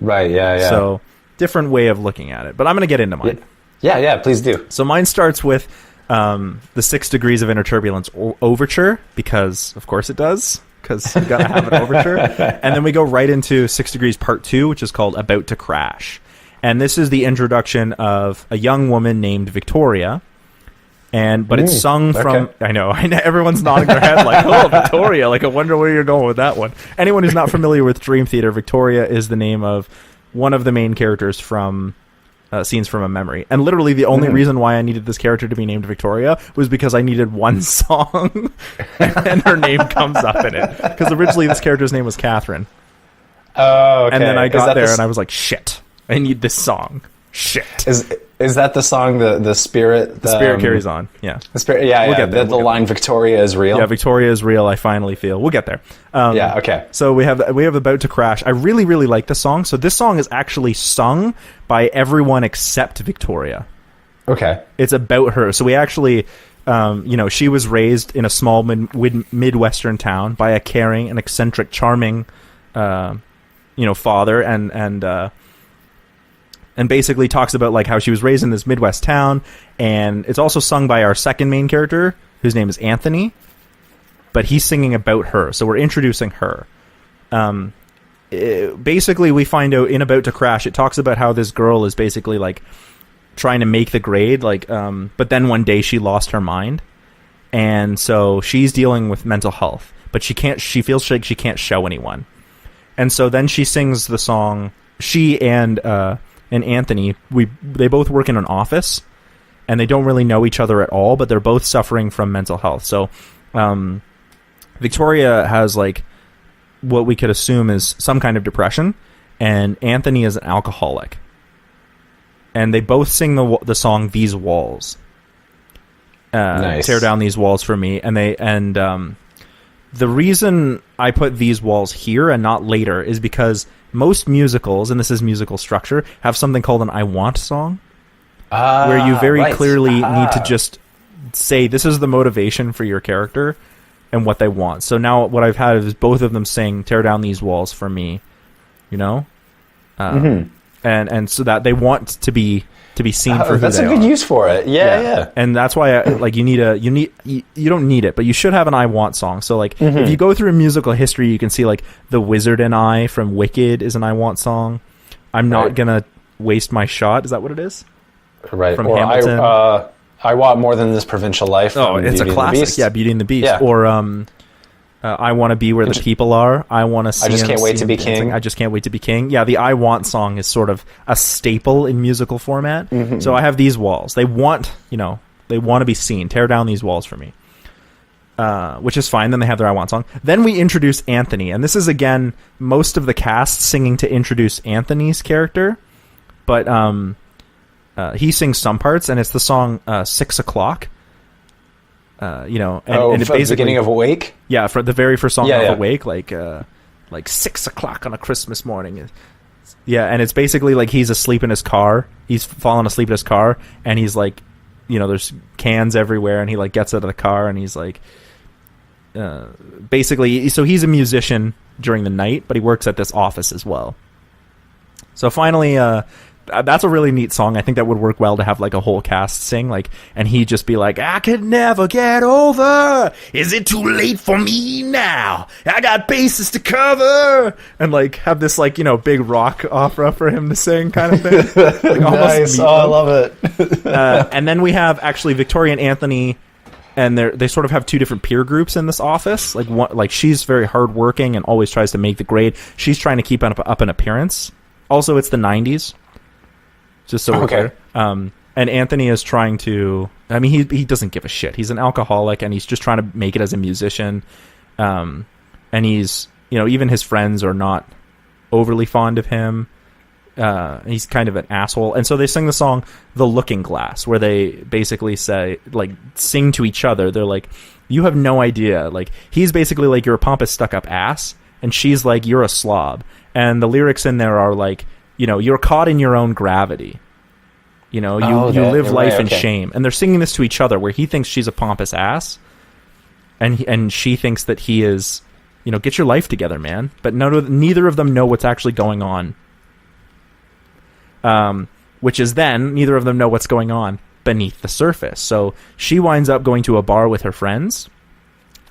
Right, yeah. So, different way of looking at it. But I'm going to get into mine. Yeah, please do. So mine starts with the 6 Degrees of Inner Turbulence overture, because of course it does. Because you gotta have an overture. And then we go right into 6 Degrees Part 2, which is called About to Crash. And this is the introduction of a young woman named Victoria. But it's sung from... I know, everyone's nodding their head like, oh, Victoria, like I wonder where you're going with that one. Anyone who's not familiar with Dream Theater, Victoria is the name of one of the main characters from... Scenes from a Memory. And literally the only reason why I needed this character to be named Victoria was because I needed one song and her name comes up in it. Because originally this character's name was Catherine. Oh, okay. And then I got there and I was like, shit, I need this song. Shit. Is that the song, the Spirit? The Spirit Carries On, yeah. The Spirit, we'll get there. The line, Victoria is real? Yeah, Victoria is real, I finally feel. We'll get there. Okay. So we have About to Crash. I really, really like this song. So this song is actually sung by everyone except Victoria. Okay. It's about her. So we actually... she was raised in a small Midwestern town by a caring and eccentric, charming, father, and basically talks about like how she was raised in this Midwest town. And it's also sung by our second main character, whose name is Anthony, but he's singing about her. So we're introducing her. Basically, we find out in About to Crash, it talks about how this girl is basically like trying to make the grade, but then one day she lost her mind, and so she's dealing with mental health, but she feels like she can't show anyone. And so then she sings the song. She and Anthony, they both work in an office, and they don't really know each other at all, but they're both suffering from mental health. So Victoria has like what we could assume is some kind of depression, and Anthony is an alcoholic. And they both sing the song "These Walls." Nice. Tear down these walls for me. And the reason I put "These Walls" here and not later is because most musicals, and this is musical structure, have something called an "I want" song, where you very clearly need to just say this is the motivation for your character and what they want. So now what I've had is both of them sing "Tear down these walls for me," And so that they want to be seen for who they are. That's a good use for it. Yeah. And that's why you don't need it, but you should have an "I want" song. So like if you go through musical history, you can see like The Wizard and I from Wicked is an "I want" song. I'm not gonna waste my shot. Is that what it is? Right. From or Hamilton. I want more than this provincial life. Oh, it's Beauty a classic. Beast. Yeah, Beauty and the Beast. Yeah. Or I want to be where the people are. I want to see. I just can't wait to be king. I just can't wait to be king. Yeah, the "I want" song is sort of a staple in musical format. So I have "These Walls." They want, they want to be seen. Tear down these walls for me, which is fine. Then they have their "I want" song. Then we introduce Anthony, and this is again most of the cast singing to introduce Anthony's character, but he sings some parts, and it's the song 6 o'clock. And it's basically the beginning of Awake. Yeah, for the very first song of Awake, like 6 o'clock on a Christmas morning. Yeah, and it's basically like he's asleep in his car. He's fallen asleep in his car, and he's like, there's cans everywhere, and he like gets out of the car, and he's like, basically, so he's a musician during the night, but he works at this office as well. So finally, that's a really neat song. I think that would work well to have like a whole cast sing, like, and he'd just be like, I could never get over. Is it too late for me now? I got bases to cover, and like have this like, you know, big rock opera for him to sing kind of thing. Like, Nice. Oh, I love it. And then we have actually Victoria and Anthony, and they sort of have two different peer groups in this office. Like one, like she's very hardworking and always tries to make the grade. She's trying to keep up an appearance. Also, it's the 90s. Just so we're clear. And Anthony is trying to... I mean, he doesn't give a shit. He's an alcoholic, and he's just trying to make it as a musician. And he's... You know, even his friends are not overly fond of him. He's kind of an asshole. And so they sing the song The Looking Glass, where they basically say... Like, sing to each other. They're like, you have no idea. Like, he's basically like, you're a pompous, stuck-up ass. And she's like, you're a slob. And the lyrics in there are like... You know, you're caught in your own gravity. You know, you live life in shame. And they're singing this to each other, where he thinks she's a pompous ass, and she thinks that he is, you know, get your life together, man. But neither of them know what's actually going on. Which is then, neither of them know what's going on beneath the surface. So she winds up going to a bar with her friends,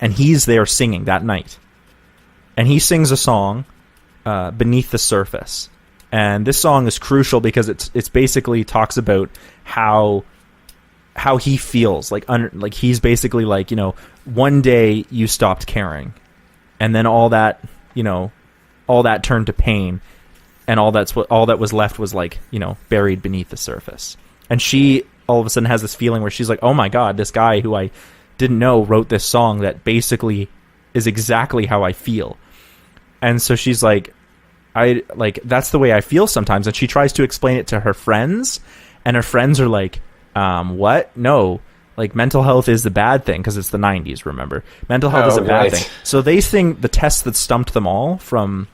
and he's there singing that night. And he sings a song, Beneath the Surface. And this song is crucial because it's basically talks about how he feels like he's basically like, you know, one day you stopped caring, and then all that turned to pain, and all that was left was like, you know, buried beneath the surface. And she all of a sudden has this feeling where she's like, oh my god, this guy who I didn't know wrote this song that basically is exactly how I feel. And so she's like, that's the way I feel sometimes. And she tries to explain it to her friends, and her friends are like, what? No, like mental health is the bad thing, because it's the 90s, remember? Mental health is a bad thing. So they sing The Test That Stumped Them All from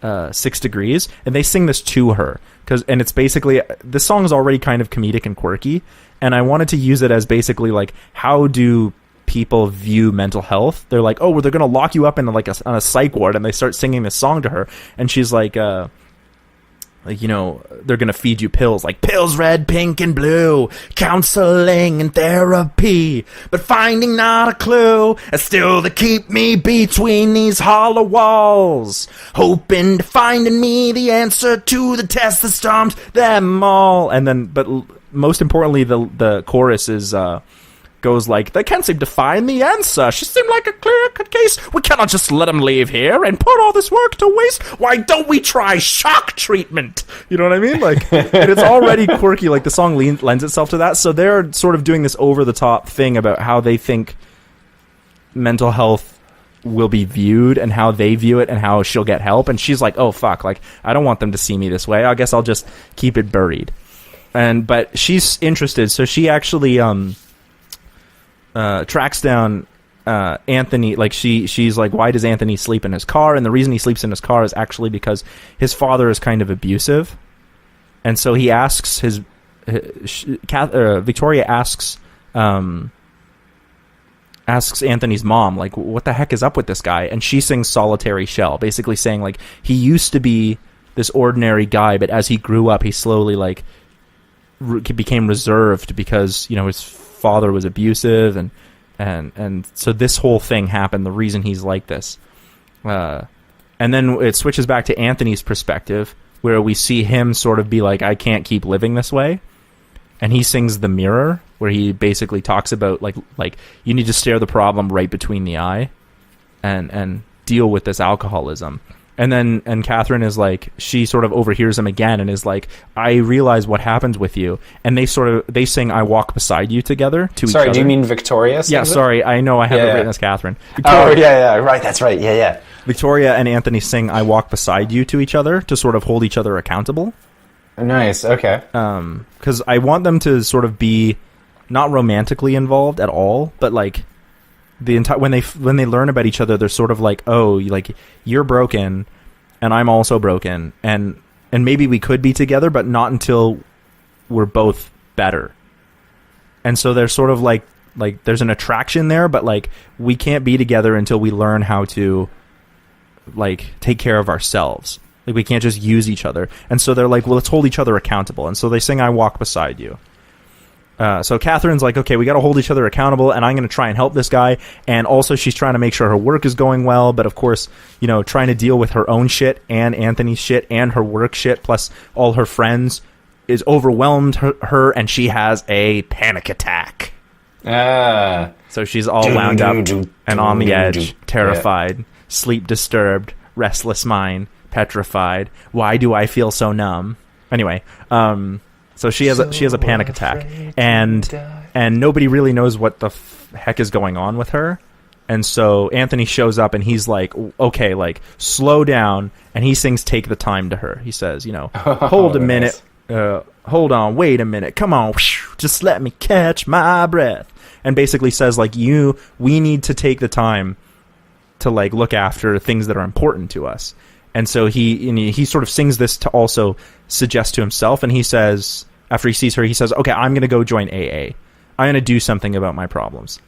6 Degrees, and they sing this to her. And it's basically, this song is already kind of comedic and quirky, and I wanted to use it as basically like, how do people view mental health? They're like, oh, well, they're gonna lock you up in like on a psych ward, and they start singing this song to her, and she's like, you know, they're gonna feed you pills, like pills red, pink, and blue, counseling and therapy, but finding not a clue, and still they keep me between these hollow walls, hoping to find in me the answer to the test that stumped them all. And then, but most importantly, the chorus is goes like, they can't seem to find the answer. She seemed like a clear-cut case. We cannot just let him leave here and put all this work to waste. Why don't we try shock treatment? You know what I mean? Like, and it's already quirky. Like, the song lends itself to that. So they're sort of doing this over-the-top thing about how they think mental health will be viewed and how they view it and how she'll get help. And she's like, oh, fuck. Like, I don't want them to see me this way. I guess I'll just keep it buried. But she's interested. So she actually... tracks down Anthony. Like she's like, why does Anthony sleep in his car? And the reason he sleeps in his car is actually because his father is kind of abusive, and so he asks Victoria asks Anthony's mom, like, what the heck is up with this guy? And she sings Solitary Shell, basically saying like, he used to be this ordinary guy, but as he grew up, he slowly like became reserved because, you know, his father was abusive, and so this whole thing happened, the reason he's like this. And then it switches back to Anthony's perspective, where we see him sort of be like, I can't keep living this way. And he sings The Mirror, where he basically talks about like you need to stare the problem right between the eye and deal with this alcoholism. And Catherine is like, she sort of overhears him again and is like, I realize what happens with you. And they sing I Walk Beside You together to each other. Sorry, do you mean Victoria? Yeah, sorry. I know I have it written as Catherine. Victoria, yeah. Right, that's right. Yeah. Victoria and Anthony sing I Walk Beside You to each other to sort of hold each other accountable. Nice, okay. Because I want them to sort of be not romantically involved at all, but like... when they learn about each other, they're sort of like, oh, like, you're broken and I'm also broken, and maybe we could be together, but not until we're both better. And so they're sort of like there's an attraction there, but like, we can't be together until we learn how to like take care of ourselves. Like, we can't just use each other. And so they're like, well, let's hold each other accountable. And so they sing I Walk Beside You. So Catherine's like, okay, we got to hold each other accountable, and I'm going to try and help this guy. And also she's trying to make sure her work is going well, but of course, you know, trying to deal with her own shit and Anthony's shit and her work shit, plus all her friends, is overwhelmed her, and she has a panic attack. So she's all wound up and on the edge, terrified, sleep disturbed, restless mind, petrified. Why do I feel so numb? Anyway, so she has a panic attack, and nobody really knows what the heck is going on with her. And so Anthony shows up, and he's like, okay, like, slow down, and he sings Take the Time to her. He says, you know, hold a minute, hold on, wait a minute, come on, just let me catch my breath. And basically says, like, we need to take the time to, like, look after things that are important to us. And so he sort of sings this to also suggest to himself, and he says, after he sees her, he says, okay, I'm going to go join AA. I'm going to do something about my problems.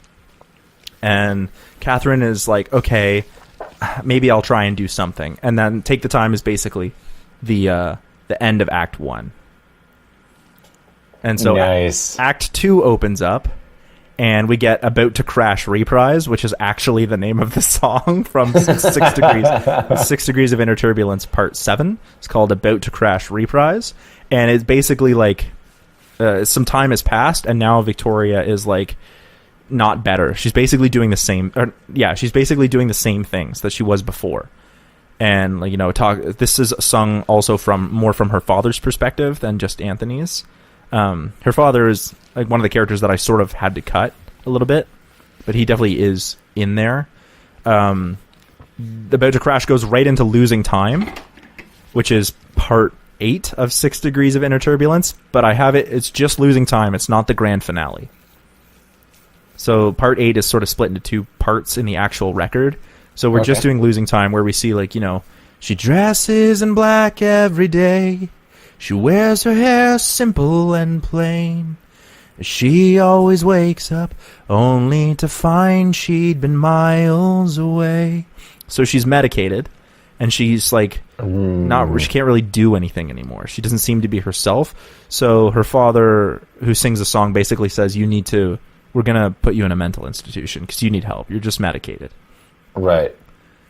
And Catherine is like, okay, maybe I'll try and do something. And then Take the Time is basically the end of Act 1. And so nice. Act 2 opens up, and we get About to Crash Reprise, which is actually the name of the song from 6 Degrees of Inner Turbulence Part 7. It's called About to Crash Reprise. And it's basically like some time has passed, and now Victoria is like not better. She's basically doing the same. She's basically doing the same things that she was before. And, like, you know, this is sung also more from her father's perspective than just Anthony's. Her father is like one of the characters that I sort of had to cut a little bit, but he definitely is in there. The About to Crash goes right into Losing Time, which is part 8 of 6 Degrees of Inner Turbulence, but it's just Losing Time. It's not the grand finale. So part 8 is sort of split into 2 parts in the actual record. So we're just doing Losing Time, where we see, like, you know, she dresses in black every day. She wears her hair simple and plain. She always wakes up only to find she'd been miles away. So she's medicated, and she's like she can't really do anything anymore. She doesn't seem to be herself. So her father, who sings the song, basically says, we're going to put you in a mental institution because you need help. You're just medicated. Right.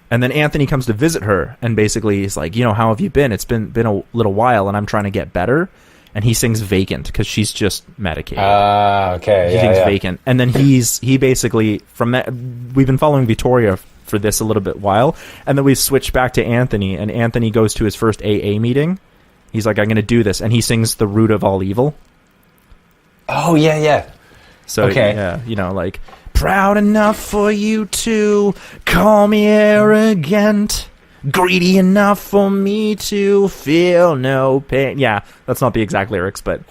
And then Anthony comes to visit her, and basically he's like, you know, how have you been? It's been a little while, and I'm trying to get better. And he sings Vacant because she's just medicated. Okay. He sings Vacant. And then he basically, from that, we've been following Victoria for this a little bit while, and then we switch back to Anthony, and Anthony goes to his first AA meeting. He's like, I'm going to do this. And he sings The Root of All Evil. Oh, yeah. So, yeah, you know, like, proud enough for you to call me arrogant, greedy enough for me to feel no pain. Yeah, that's not the exact lyrics, but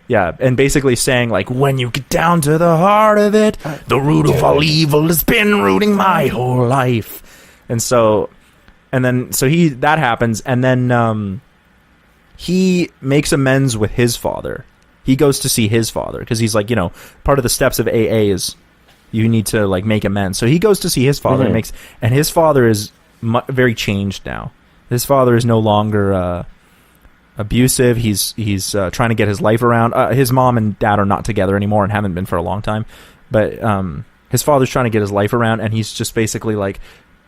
yeah, and basically saying, like, when you get down to the heart of it, the root of all evil has been rooting my whole life. And so that happens, and then he makes amends with his father. He goes to see his father because he's like, you know, part of the steps of AA is you need to, like, make amends. So he goes to see his father and his father is very changed now. His father is no longer abusive. He's trying to get his life around. His mom and dad are not together anymore and haven't been for a long time. But his father's trying to get his life around, and he's just basically like,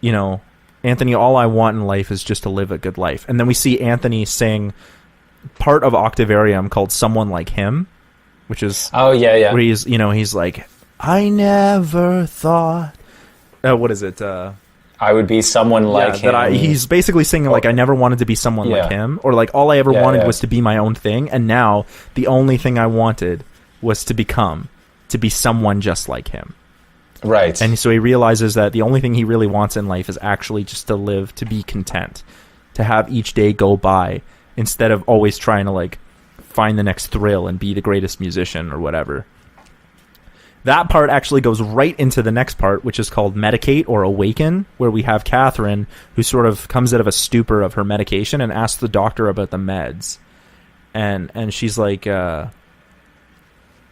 you know, Anthony, all I want in life is just to live a good life. And then we see Anthony sing part of Octavarium called Someone Like Him, which is where he's, you know, he's like, I never thought what is it I would be someone like him. He's basically singing like, I never wanted to be someone like him, or like, all I ever wanted was to be my own thing, and now the only thing I wanted was to be someone just like him. Right. And so he realizes that the only thing he really wants in life is actually just to live, to be content, to have each day go by, instead of always trying to, like, find the next thrill and be the greatest musician or whatever. That part actually goes right into the next part, which is called Medicate or Awaken, where we have Catherine, who sort of comes out of a stupor of her medication and asks the doctor about the meds. And she's like, you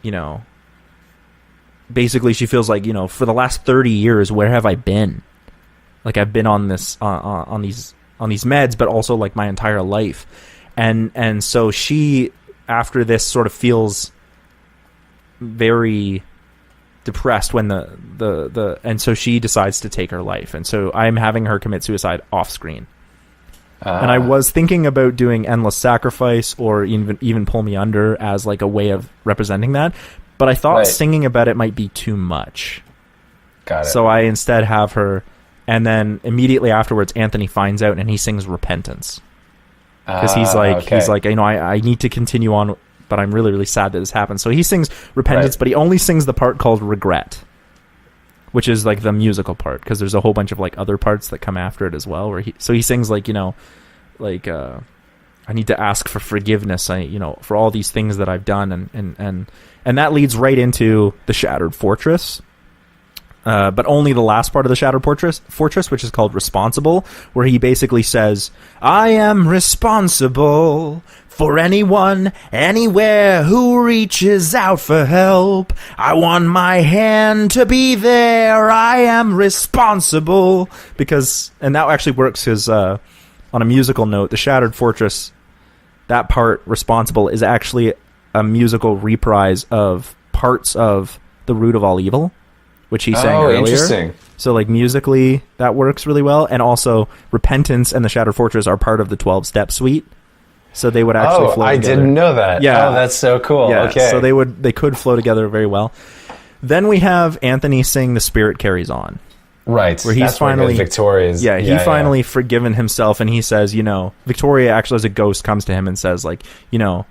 know, basically she feels like, you know, for the last 30 years, where have I been? Like, I've been on this, on these these meds, but also like my entire life. And so she, after this, sort of feels very depressed when and so she decides to take her life, and so I'm having her commit suicide off screen. And I was thinking about doing Endless Sacrifice or even Pull Me Under as like a way of representing that, but I thought singing about it might be too much. Got it. So I instead have her, and then immediately afterwards Anthony finds out and he sings Repentance, because he's like, you know, I need to continue on, but I'm really, really sad that this happened. So he sings Repentance, but he only sings the part called Regret, which is like the musical part, because there's a whole bunch of like other parts that come after it as well, where he sings like, you know, like I need to ask for forgiveness, for all these things that I've done, and that leads right into the Shattered Fortress. But only the last part of the Shattered Fortress, which is called Responsible, where he basically says, I am responsible for anyone, anywhere who reaches out for help. I want my hand to be there. I am responsible. And that actually works because, on a musical note, the Shattered Fortress, that part, Responsible, is actually a musical reprise of parts of The Root of All Evil, which he sang earlier. Interesting. So, like, musically, that works really well. And also, Repentance and the Shattered Fortress are part of the 12-step suite. So they would actually flow together. I didn't know that. Yeah. Oh, that's so cool. Yeah, okay. So they could flow together very well. Then we have Anthony sing The Spirit Carries On. Right. Where he's finally Victoria's. Yeah, he finally forgiven himself, and he says, you know, Victoria actually as a ghost comes to him and says, like, you know,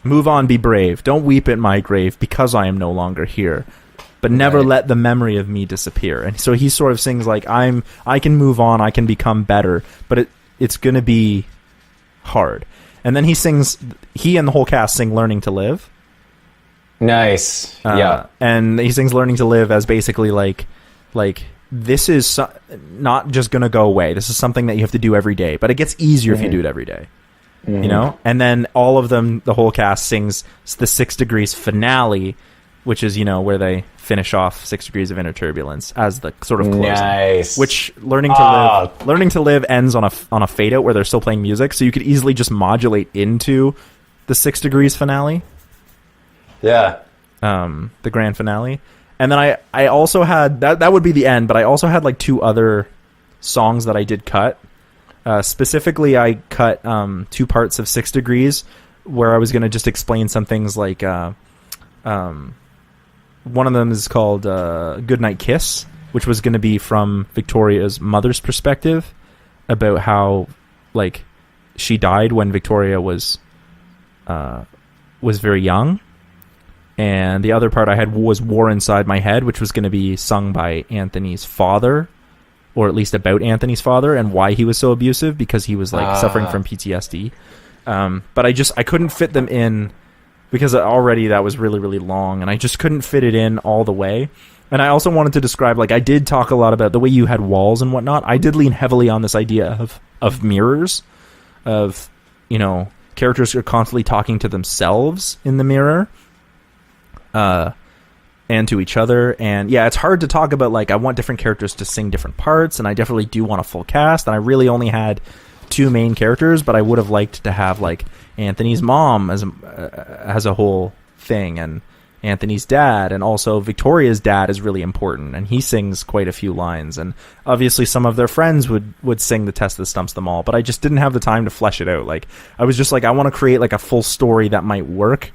move on, be brave. Don't weep at my grave because I am no longer here. But never let the memory of me disappear. And so he sort of sings like, I can move on, I can become better, but it's going to be hard. And then he and the whole cast sing Learning to Live. Nice. Yeah. And he sings Learning to Live as basically like this is not just going to go away. This is something that you have to do every day, but it gets easier if you do it every day. You know? And then all of them, the whole cast sings the 6 Degrees finale, which is, you know, where they finish off 6 Degrees of Inner Turbulence as the sort of closing. Nice. Which Learning to Live ends on a fade out where they're still playing music, so you could easily just modulate into the 6 Degrees finale. Yeah. The grand finale. And then I also had that would be the end, but I also had like 2 other songs that I did cut. Specifically, I cut 2 parts of 6 Degrees where I was going to just explain some things like one of them is called Goodnight Kiss, which was going to be from Victoria's mother's perspective about how, like, she died when Victoria was very young. And the other part I had was War Inside My Head, which was going to be sung by Anthony's father, or at least about Anthony's father and why he was so abusive, because he was like suffering from PTSD. But I couldn't fit them in because already that was really, really long, and I just couldn't fit it in all the way. And I also wanted to describe, like, I did talk a lot about the way you had walls and whatnot. I did lean heavily on this idea of mirrors, of, you know, characters are constantly talking to themselves in the mirror, and to each other. And yeah, it's hard to talk about, like, I want different characters to sing different parts, and I definitely do want a full cast, and I really only had 2 main characters, but I would have liked to have, like, Anthony's mom as a whole thing, and Anthony's dad, and also Victoria's dad is really important, and he sings quite a few lines, and obviously some of their friends would sing The Test That Stumps Them All, but I just didn't have the time to flesh it out. Like, I was just like, I want to create like a full story that might work,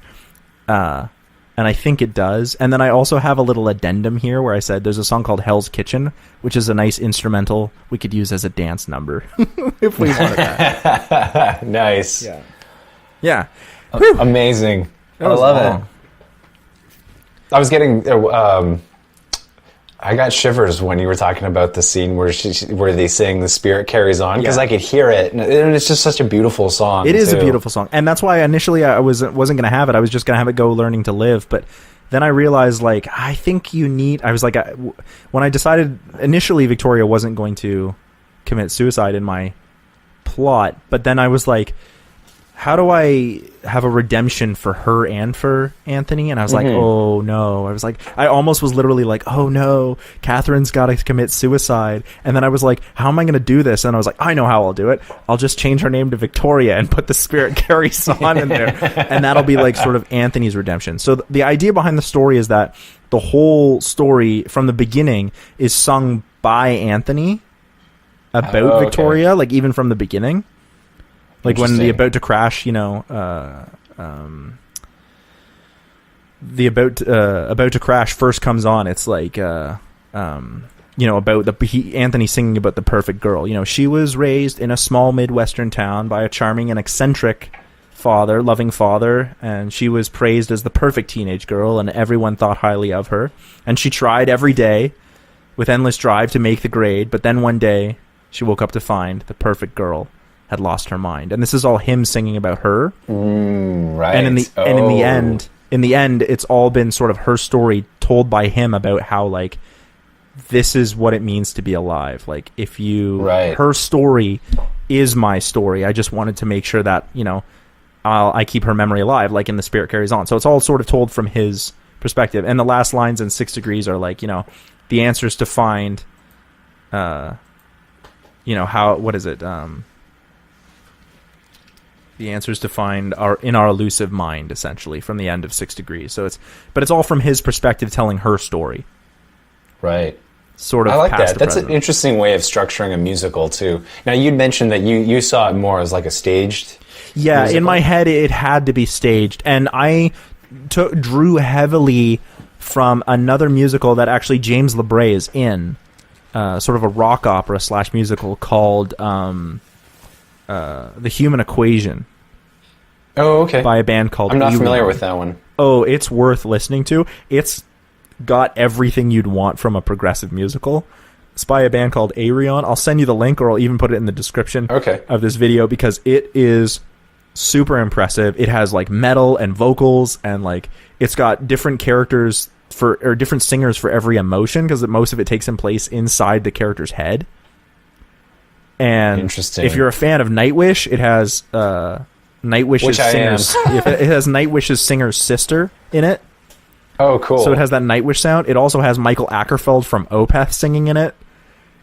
and I think it does. And then I also have a little addendum here where I said there's a song called Hell's Kitchen, which is a nice instrumental we could use as a dance number if we wanted that. Nice. Yeah. Amazing. I love long. it. I was getting I got shivers when you were talking about the scene where they sing "The Spirit Carries On," because I could hear it, and it's just such a beautiful song. It is a beautiful song, and that's why initially I wasn't going to have it. I was just going to have it go "Learning to Live," but then I realized, like, I think you need. I was like, when I decided initially Victoria wasn't going to commit suicide in my plot, but then I was like, how do I have a redemption for her and for Anthony? And I was like, oh no. I almost was literally like, oh no, Catherine's got to commit suicide. And then I was like, how am I going to do this? And I was like, I know how I'll do it. I'll just change her name to Victoria and put the Spirit carries on in there. And that'll be like sort of Anthony's redemption. So the idea behind the story is that the whole story from the beginning is sung by Anthony about Victoria, like even from the beginning. Like when the About to Crash, the About to Crash first comes on, it's like, about Anthony singing about the perfect girl. She was raised in a small Midwestern town by a charming and eccentric father, loving father, and she was praised as the perfect teenage girl, and everyone thought highly of her. And she tried every day with endless drive to make the grade, but then one day she woke up to find the perfect girl had lost her mind. And this is all him singing about her. Right. And in the end, it's all been sort of her story told by him about how, like, this is what it means to be alive. Like, if you, her story is my story. I just wanted to make sure that, I keep her memory alive, like in The Spirit Carries On. So it's all sort of told from his perspective. And the last lines in 6 Degrees are like, the answers to find, how, what is it? The answers to find are in our elusive mind, essentially, from the end of 6 Degrees. So it's all from his perspective, telling her story. Right. Sort of. I like past that. That's an interesting way of structuring a musical too. Now, you'd mentioned that you saw it more as like a staged. Yeah, musical. in my head, it had to be staged, and I drew heavily from another musical that actually James LeBray is in, sort of a rock opera / musical called. The Human Equation. Oh, okay. By a band called I'm not familiar Ewan. with that one. Oh, it's worth listening to. It's got everything you'd want from a progressive musical. It's by a band called Arion. I'll send you the link, or I'll even put it in the description of this video, because it is super impressive. It has like metal and vocals, and like it's got different characters or different singers for every emotion, because most of it takes in place inside the character's head. And interesting. If you're a fan of Nightwish, it has Nightwish's singer's it has Nightwish's singer's sister in it. Oh, cool. So it has that Nightwish sound. It also has Michael Ackerfeld from Opeth singing in it.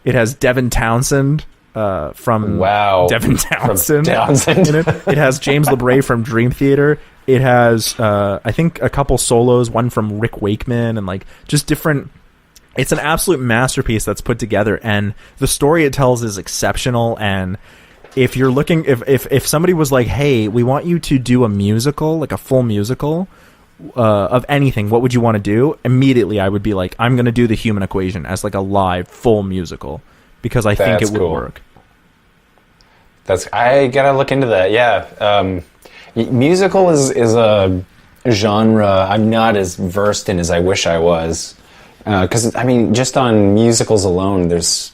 It has Devin Townsend from Devin Townsend in it. It has James LeBray from Dream Theater. It has I think a couple solos, one from Rick Wakeman, and like just different. It's an absolute masterpiece that's put together, and the story it tells is exceptional. And if you're looking, if somebody was like, hey, we want you to do a musical, like a full musical of anything, what would you want to do? Immediately I would be like, I'm going to do The Human Equation as like a live full musical, because I think it would work. I gotta look into that. Yeah. Musical is a genre I'm not as versed in as I wish I was. Because I mean, just on musicals alone, there's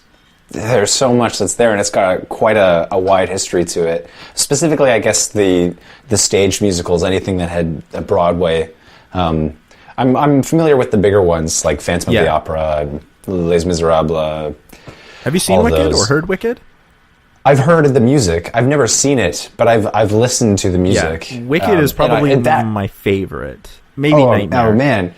so much that's there, and it's got quite a wide history to it. Specifically, I guess the stage musicals, anything that had a Broadway. I'm familiar with the bigger ones like Phantom of the Opera, Les Miserables. Have you seen Wicked or heard Wicked? I've heard of the music. I've never seen it, but I've listened to the music. Yeah. Wicked is probably my favorite. Maybe Nightmare. Oh man.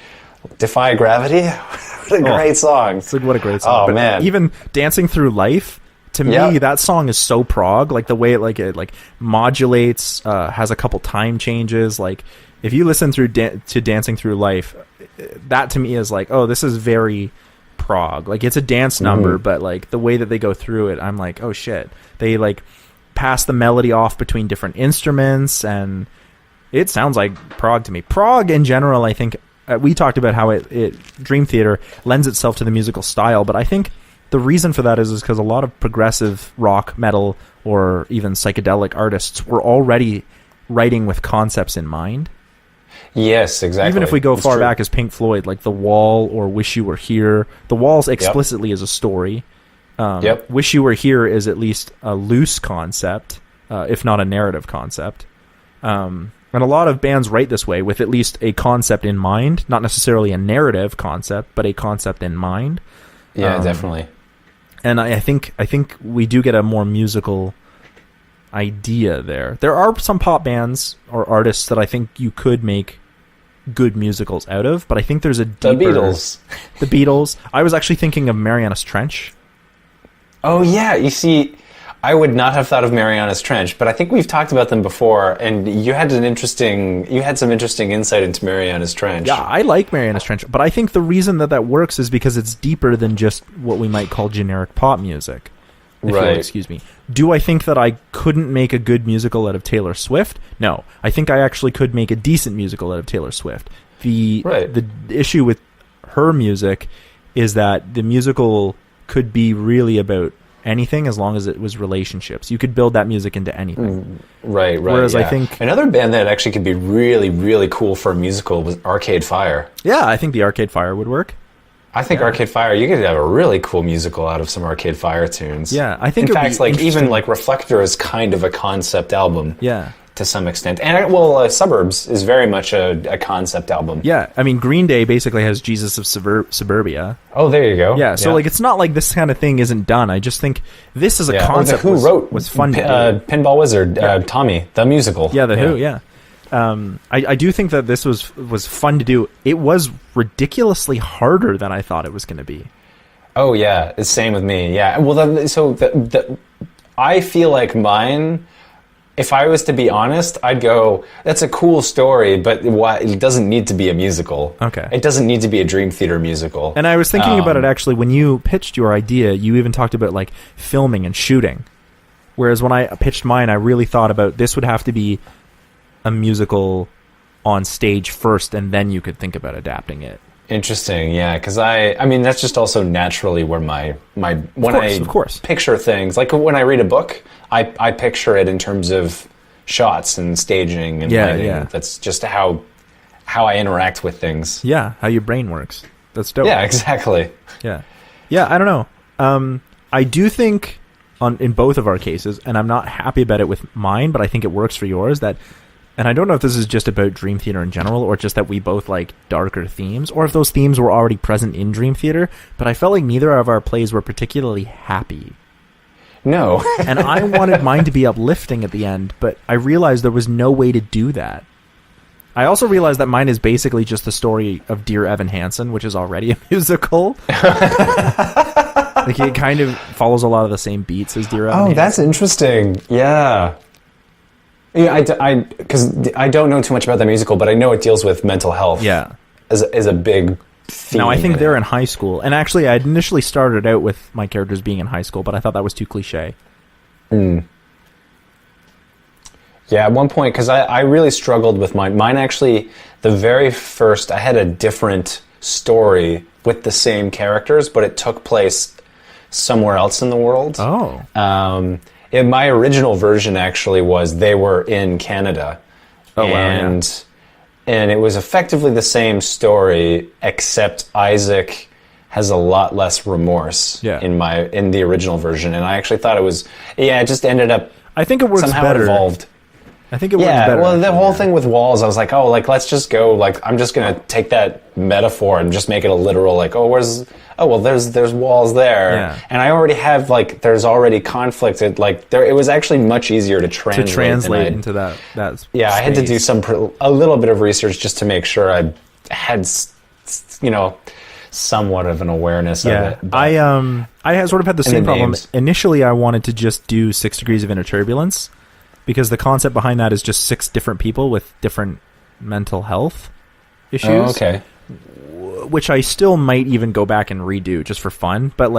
Defy Gravity? What a great song. It's like, what a great song. Oh, man. Even Dancing Through Life, to me, that song is so prog. Like, the way it modulates, has a couple time changes. Like, if you listen to Dancing Through Life, that to me is like, oh, this is very prog. Like, it's a dance number, but, like, the way that they go through it, I'm like, oh, shit. They, like, pass the melody off between different instruments, and it sounds like prog to me. Prog, in general, I think... we talked about how it Dream Theater lends itself to the musical style, but I think the reason for that is because a lot of progressive rock, metal, or even psychedelic artists were already writing with concepts in mind. Yes, exactly. Even if we go far back as Pink Floyd, like The Wall or Wish You Were Here, The Wall explicitly is a story. Wish You Were Here is at least a loose concept, if not a narrative concept. And a lot of bands write this way, with at least a concept in mind, not necessarily a narrative concept, but a concept in mind. Yeah, definitely. And I think we do get a more musical idea there. There are some pop bands or artists that I think you could make good musicals out of, but I think there's a deeper... The Beatles. The Beatles. I was actually thinking of Marianas Trench. Oh, yeah. You see, I would not have thought of Marianas Trench, but I think we've talked about them before, and you had some interesting insight into Marianas Trench. Yeah, I like Marianas Trench, but I think the reason that works is because it's deeper than just what we might call generic pop music. If Right. you'll excuse me. Do I think that I couldn't make a good musical out of Taylor Swift? No. I think I actually could make a decent musical out of Taylor Swift. The issue with her music is that the musical could be really about anything as long as it was relationships. You could build that music into anything. Right. Whereas yeah. I think... Another band that actually could be really, really cool for a musical was Arcade Fire. Yeah, I think the Arcade Fire would work. I think Arcade Fire, you could have a really cool musical out of some Arcade Fire tunes. Yeah, I think in it'd be fact, like interesting. even like Reflector is kind of a concept album. Yeah. To some extent. And Suburbs is very much a concept album. Yeah, I mean, Green Day basically has Jesus of Suburbia. Oh, there you go. Yeah, so like it's not like this kind of thing isn't done. I just think this is a Yeah. concept Who wrote was fun to do. Pinball Wizard, Tommy, the musical. Yeah, Who, yeah. I do think that this was fun to do. It was ridiculously harder than I thought it was going to be. Oh, yeah. It's same with me. Yeah. Well, I feel like mine, if I was to be honest, I'd go, that's a cool story, but it doesn't need to be a musical. Okay. It doesn't need to be a Dream Theater musical. And I was thinking about it actually when you pitched your idea. You even talked about like filming and shooting. Whereas when I pitched mine, I really thought about this would have to be a musical on stage first, and then you could think about adapting it. Interesting, yeah, because I mean that's just also naturally where my when I picture things, like when I read a book, I picture it in terms of shots and staging and lighting. Yeah. That's just how I interact with things. Yeah, how your brain works. That's dope. Yeah, exactly. Yeah, I don't know. I do think in both of our cases, and I'm not happy about it with mine, but I think it works for yours. And I don't know if this is just about Dream Theater in general, or just that we both like darker themes, or if those themes were already present in Dream Theater, but I felt like neither of our plays were particularly happy. No. And I wanted mine to be uplifting at the end, but I realized there was no way to do that. I also realized that mine is basically just the story of Dear Evan Hansen, which is already a musical. Like it kind of follows a lot of the same beats as Dear Evan Hansen. Oh, that's interesting. Yeah. Yeah, because I don't know too much about the musical, but I know it deals with mental health. Yeah, as a big theme. Now I think they're in high school, and actually, I initially started out with my characters being in high school, but I thought that was too cliche. Yeah, at one point, because I really struggled with mine. Mine actually, the very first, I had a different story with the same characters, but it took place somewhere else in the world. Oh. My original version actually was they were in Canada. Oh, wow, and it was effectively the same story, except Isaac has a lot less remorse in the original version. And I actually thought it just ended up I think it works somehow better. Evolved. I think it works better. Yeah, well, the whole thing with walls, I was like, let's just go, I'm just going to take that metaphor and just make it a literal, there's walls there. Yeah. And I already have, there's already conflict. It was actually much easier to translate. Into that Yeah, I had to do a little bit of research just to make sure I had, somewhat of an awareness of it. But I sort of had the same problem. names. Initially, I wanted to just do 6 Degrees of Inner Turbulence, because the concept behind that is just 6 different people with different mental health issues. Oh, okay. Which I still might even go back and redo just for fun. But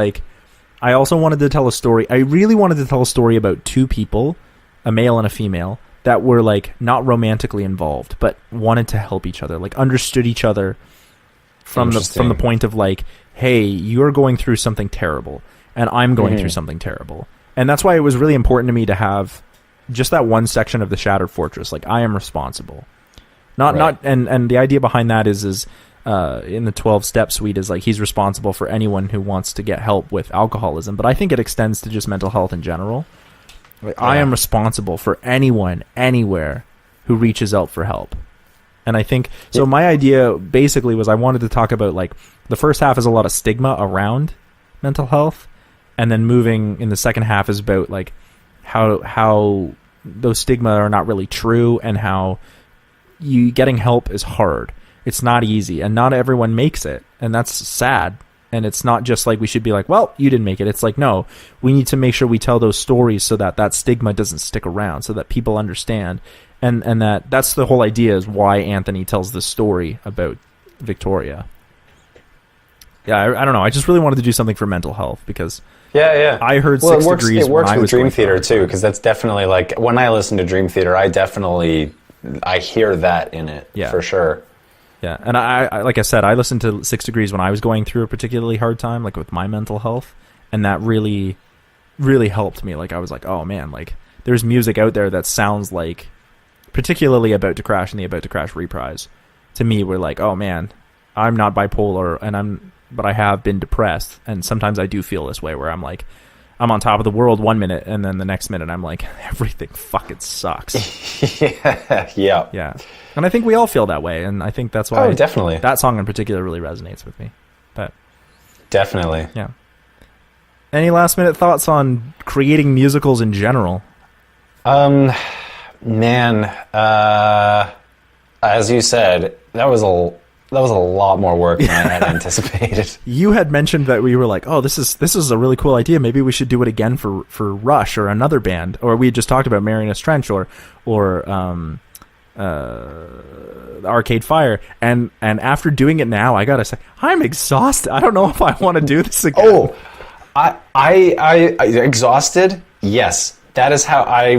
I also wanted to tell a story. I really wanted to tell a story about 2 people, a male and a female, that were not romantically involved, but wanted to help each other, understood each other from the point of hey, you're going through something terrible, and I'm going through something terrible. And that's why it was really important to me to have just that one section of the Shattered Fortress. I am responsible. And the idea behind that is in the 12-step suite is he's responsible for anyone who wants to get help with alcoholism, but I think it extends to just mental health in general. I am responsible for anyone, anywhere, who reaches out for help. And I think, so my idea basically was I wanted to talk about, the first half is a lot of stigma around mental health, and then moving in the second half is about, how those stigma are not really true, and how getting help is hard. It's not easy, and not everyone makes it, and that's sad. And it's not just like we should be like, well, you didn't make it. It's like, no, we need to make sure we tell those stories so that stigma doesn't stick around, so that people understand. And that's the whole idea, is why Anthony tells this story about Victoria. Yeah, I don't know. I just really wanted to do something for mental health, because I heard 6 Degrees. It works when I with was Dream Theater too, because that's definitely like, when I listen to Dream Theater, I hear that in it, for sure. Yeah, and I like I said, I listened to 6 Degrees when I was going through a particularly hard time, like with my mental health, and that really, really helped me. Like, I was like, oh man, like there's music out there that sounds like, particularly About to Crash and the About to Crash reprise, to me were like, oh man, I'm not bipolar, but I have been depressed, and sometimes I do feel this way, where I'm like, I'm on top of the world one minute, and then the next minute I'm like, everything fucking sucks. Yeah. And I think we all feel that way, and I think that's why definitely. That song in particular really resonates with me. But definitely. Yeah. Any last minute thoughts on creating musicals in general? Man, as you said, that was a lot more work than I had anticipated. You had mentioned that we were like, oh, this is a really cool idea. Maybe we should do it again for Rush or another band. Or we had just talked about Marianas Trench or Arcade Fire. And after doing it now, I gotta say, I'm exhausted. I don't know if I want to do this again. Oh, I exhausted? Yes. That is how I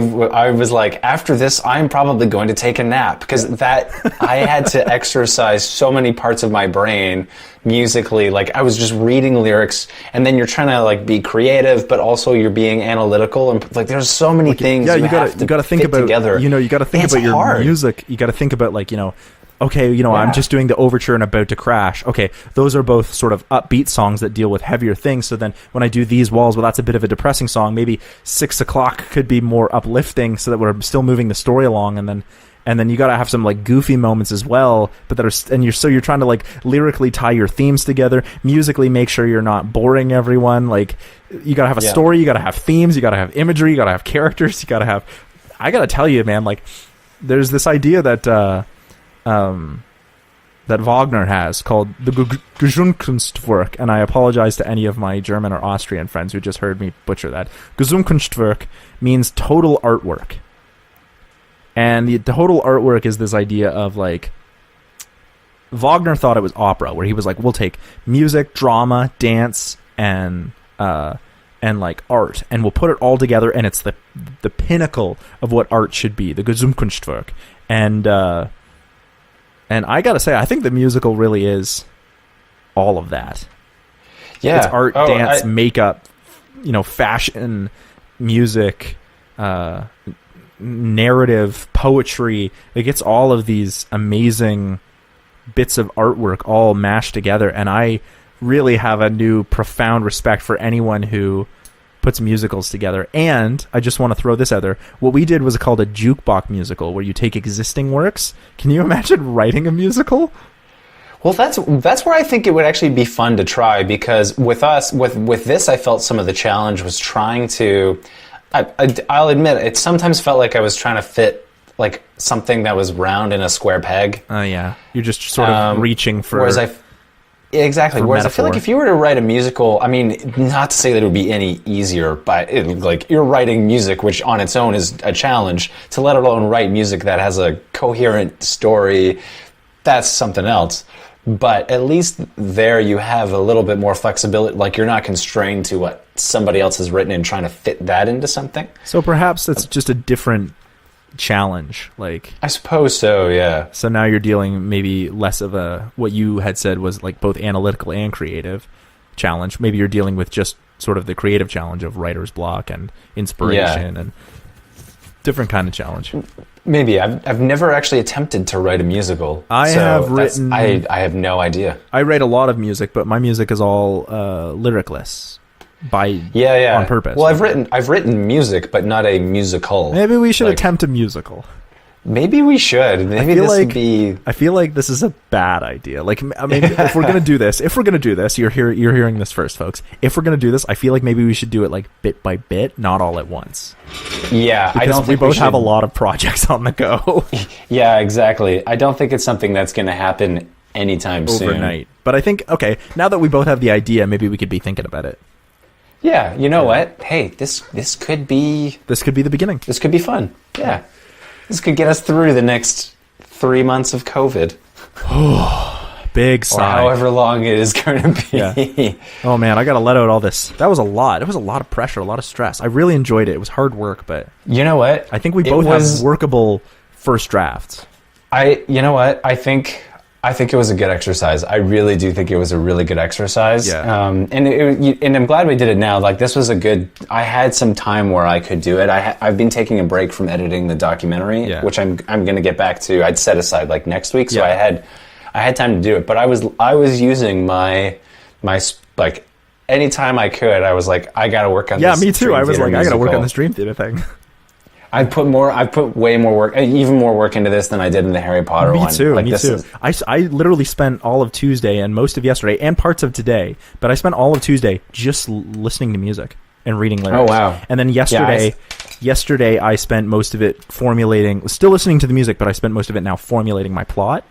was like, after this, I'm probably going to take a nap, because I had to exercise so many parts of my brain musically. Like, I was just reading lyrics, and then you're trying to like be creative, but also you're being analytical, and like there's so many things. Yeah, you gotta think about together. You got to think about your music. You got to think about, like, okay, I'm just doing the overture and About to Crash. Okay, those are both sort of upbeat songs that deal with heavier things. So then when I do These Walls, well, that's a bit of a depressing song. Maybe 6 o'clock could be more uplifting, so that we're still moving the story along. And then you got to have some like goofy moments as well, but you're trying to like lyrically tie your themes together, musically make sure you're not boring everyone. Like, you got to have a story, you got to have themes, you got to have imagery, you got to have characters, you got to have. I got to tell you, man, like, there's this idea that Wagner has called the Gesamtkunstwerk, and I apologize to any of my German or Austrian friends who just heard me butcher that. Gesamtkunstwerk means total artwork, and the total artwork is this idea of, like, Wagner thought it was opera, where he was like, we'll take music, drama, dance, and like art, and we'll put it all together, and it's the pinnacle of what art should be, the Gesamtkunstwerk. And I gotta say, I think the musical really is all of that. Yeah, it's art, dance, makeup, fashion, music, narrative, poetry. Like, it's all of these amazing bits of artwork all mashed together. And I really have a new profound respect for anyone who puts musicals together. And I just want to throw this out there. What we did was called a jukebox musical, where you take existing works. Can you imagine writing a musical? Well, that's where I think it would actually be fun to try, because with us, with this, I felt some of the challenge was trying to, I'll admit, it sometimes felt like I was trying to fit like something that was round in a square peg. Oh yeah. You're just sort of reaching for... Exactly. Whereas metaphor. I feel like if you were to write a musical, I mean, not to say that it would be any easier, but like, you're writing music, which on its own is a challenge, to let alone write music that has a coherent story, that's something else. But at least there you have a little bit more flexibility, like you're not constrained to what somebody else has written and trying to fit that into something. So perhaps it's just a different challenge, like, I suppose so, yeah. So now you're dealing maybe less of a, what you had said was like both analytical and creative challenge. Maybe you're dealing with just sort of the creative challenge of writer's block and inspiration, and different kind of challenge. Maybe. I've never actually attempted to write a musical. I have no idea. I write a lot of music, but my music is all lyricless. On purpose. Well, I've written music, but not a musical. Maybe we should attempt a musical. Maybe we should. Maybe this would be. I feel like this is a bad idea. Like, I mean, if we're gonna do this, you're hearing this first, folks. If we're gonna do this, I feel like maybe we should do it like bit by bit, not all at once. Yeah, because I don't think we both have a lot of projects on the go. Yeah, exactly. I don't think it's something that's going to happen anytime overnight. But I think, okay, now that we both have the idea, maybe we could be thinking about it. Yeah, you know what? Hey, this could be the beginning. This could be fun. Yeah. This could get us through the next 3 months of COVID. Big sigh. Or however long it is going to be. Yeah. Oh, man, I got to let out all this. That was a lot. It was a lot of pressure, a lot of stress. I really enjoyed it. It was hard work, but... You know what? I think we both have workable first drafts. You know what? I think it was a good exercise. I really do think it was a really good exercise. Yeah. And I'm glad we did it now. Like, this was a good... I had some time where I could do it. I've been taking a break from editing the documentary, which I'm going to get back to. I'd set aside like next week, so I had time to do it. But I was using my like anytime I could. I was like, I got to work on this. Yeah, me too. I was like, I got to work on the this Dream Theater thing. I put way more work, even more work into this than I did in the Harry Potter one. Me too. I literally spent all of Tuesday and most of yesterday and parts of today, but I spent all of Tuesday just listening to music and reading lyrics. Oh, wow. And then yesterday I spent most of it still listening to the music, but I spent most of it now formulating my plot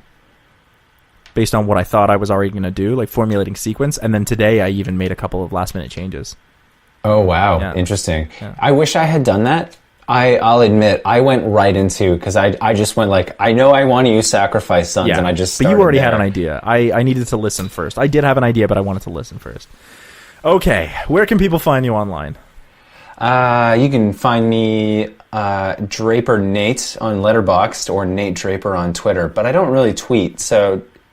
based on what I thought I was already going to do, like formulating sequence. And then today I even made a couple of last minute changes. Oh, wow. Yeah. Interesting. Yeah. I wish I had done that. I'll admit, I went right into, because I just went like, I know I want to use Sacrifice Sons, and I just started. But you already had an idea. I needed to listen first. I did have an idea, but I wanted to listen first. Okay, where can people find you online? You can find me Draper Nate on Letterboxd or Nate Draper on Twitter, but I don't really tweet,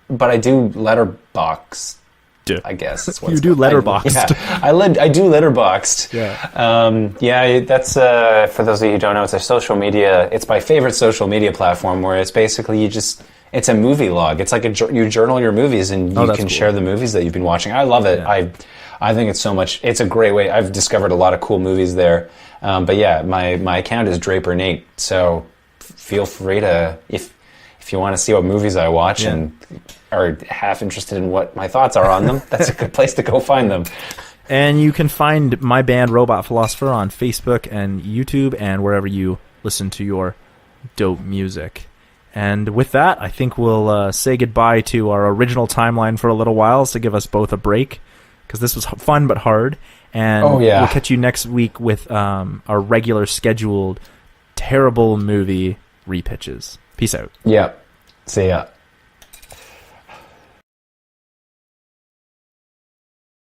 but I do Letterboxd. I guess that's what you do. Letterboxd. I do Letterboxd. Yeah. That's for those of you who don't know, it's a social media. It's my favorite social media platform, where it's basically it's a movie log. It's like you journal your movies and you can share the movies that you've been watching. I love it. Yeah. I think it's so much. It's a great way. I've discovered a lot of cool movies there. But yeah, my account is Draper Nate. So feel free to if you want to see what movies I watch and are half interested in what my thoughts are on them, that's a good place to go find them. And you can find my band Robot Philosopher on Facebook and YouTube and wherever you listen to your dope music. And with that, I think we'll say goodbye to our original timeline for a little while to give us both a break, because this was fun but hard. And we'll catch you next week with our regular scheduled terrible movie repitches. Peace out. Yeah. See ya.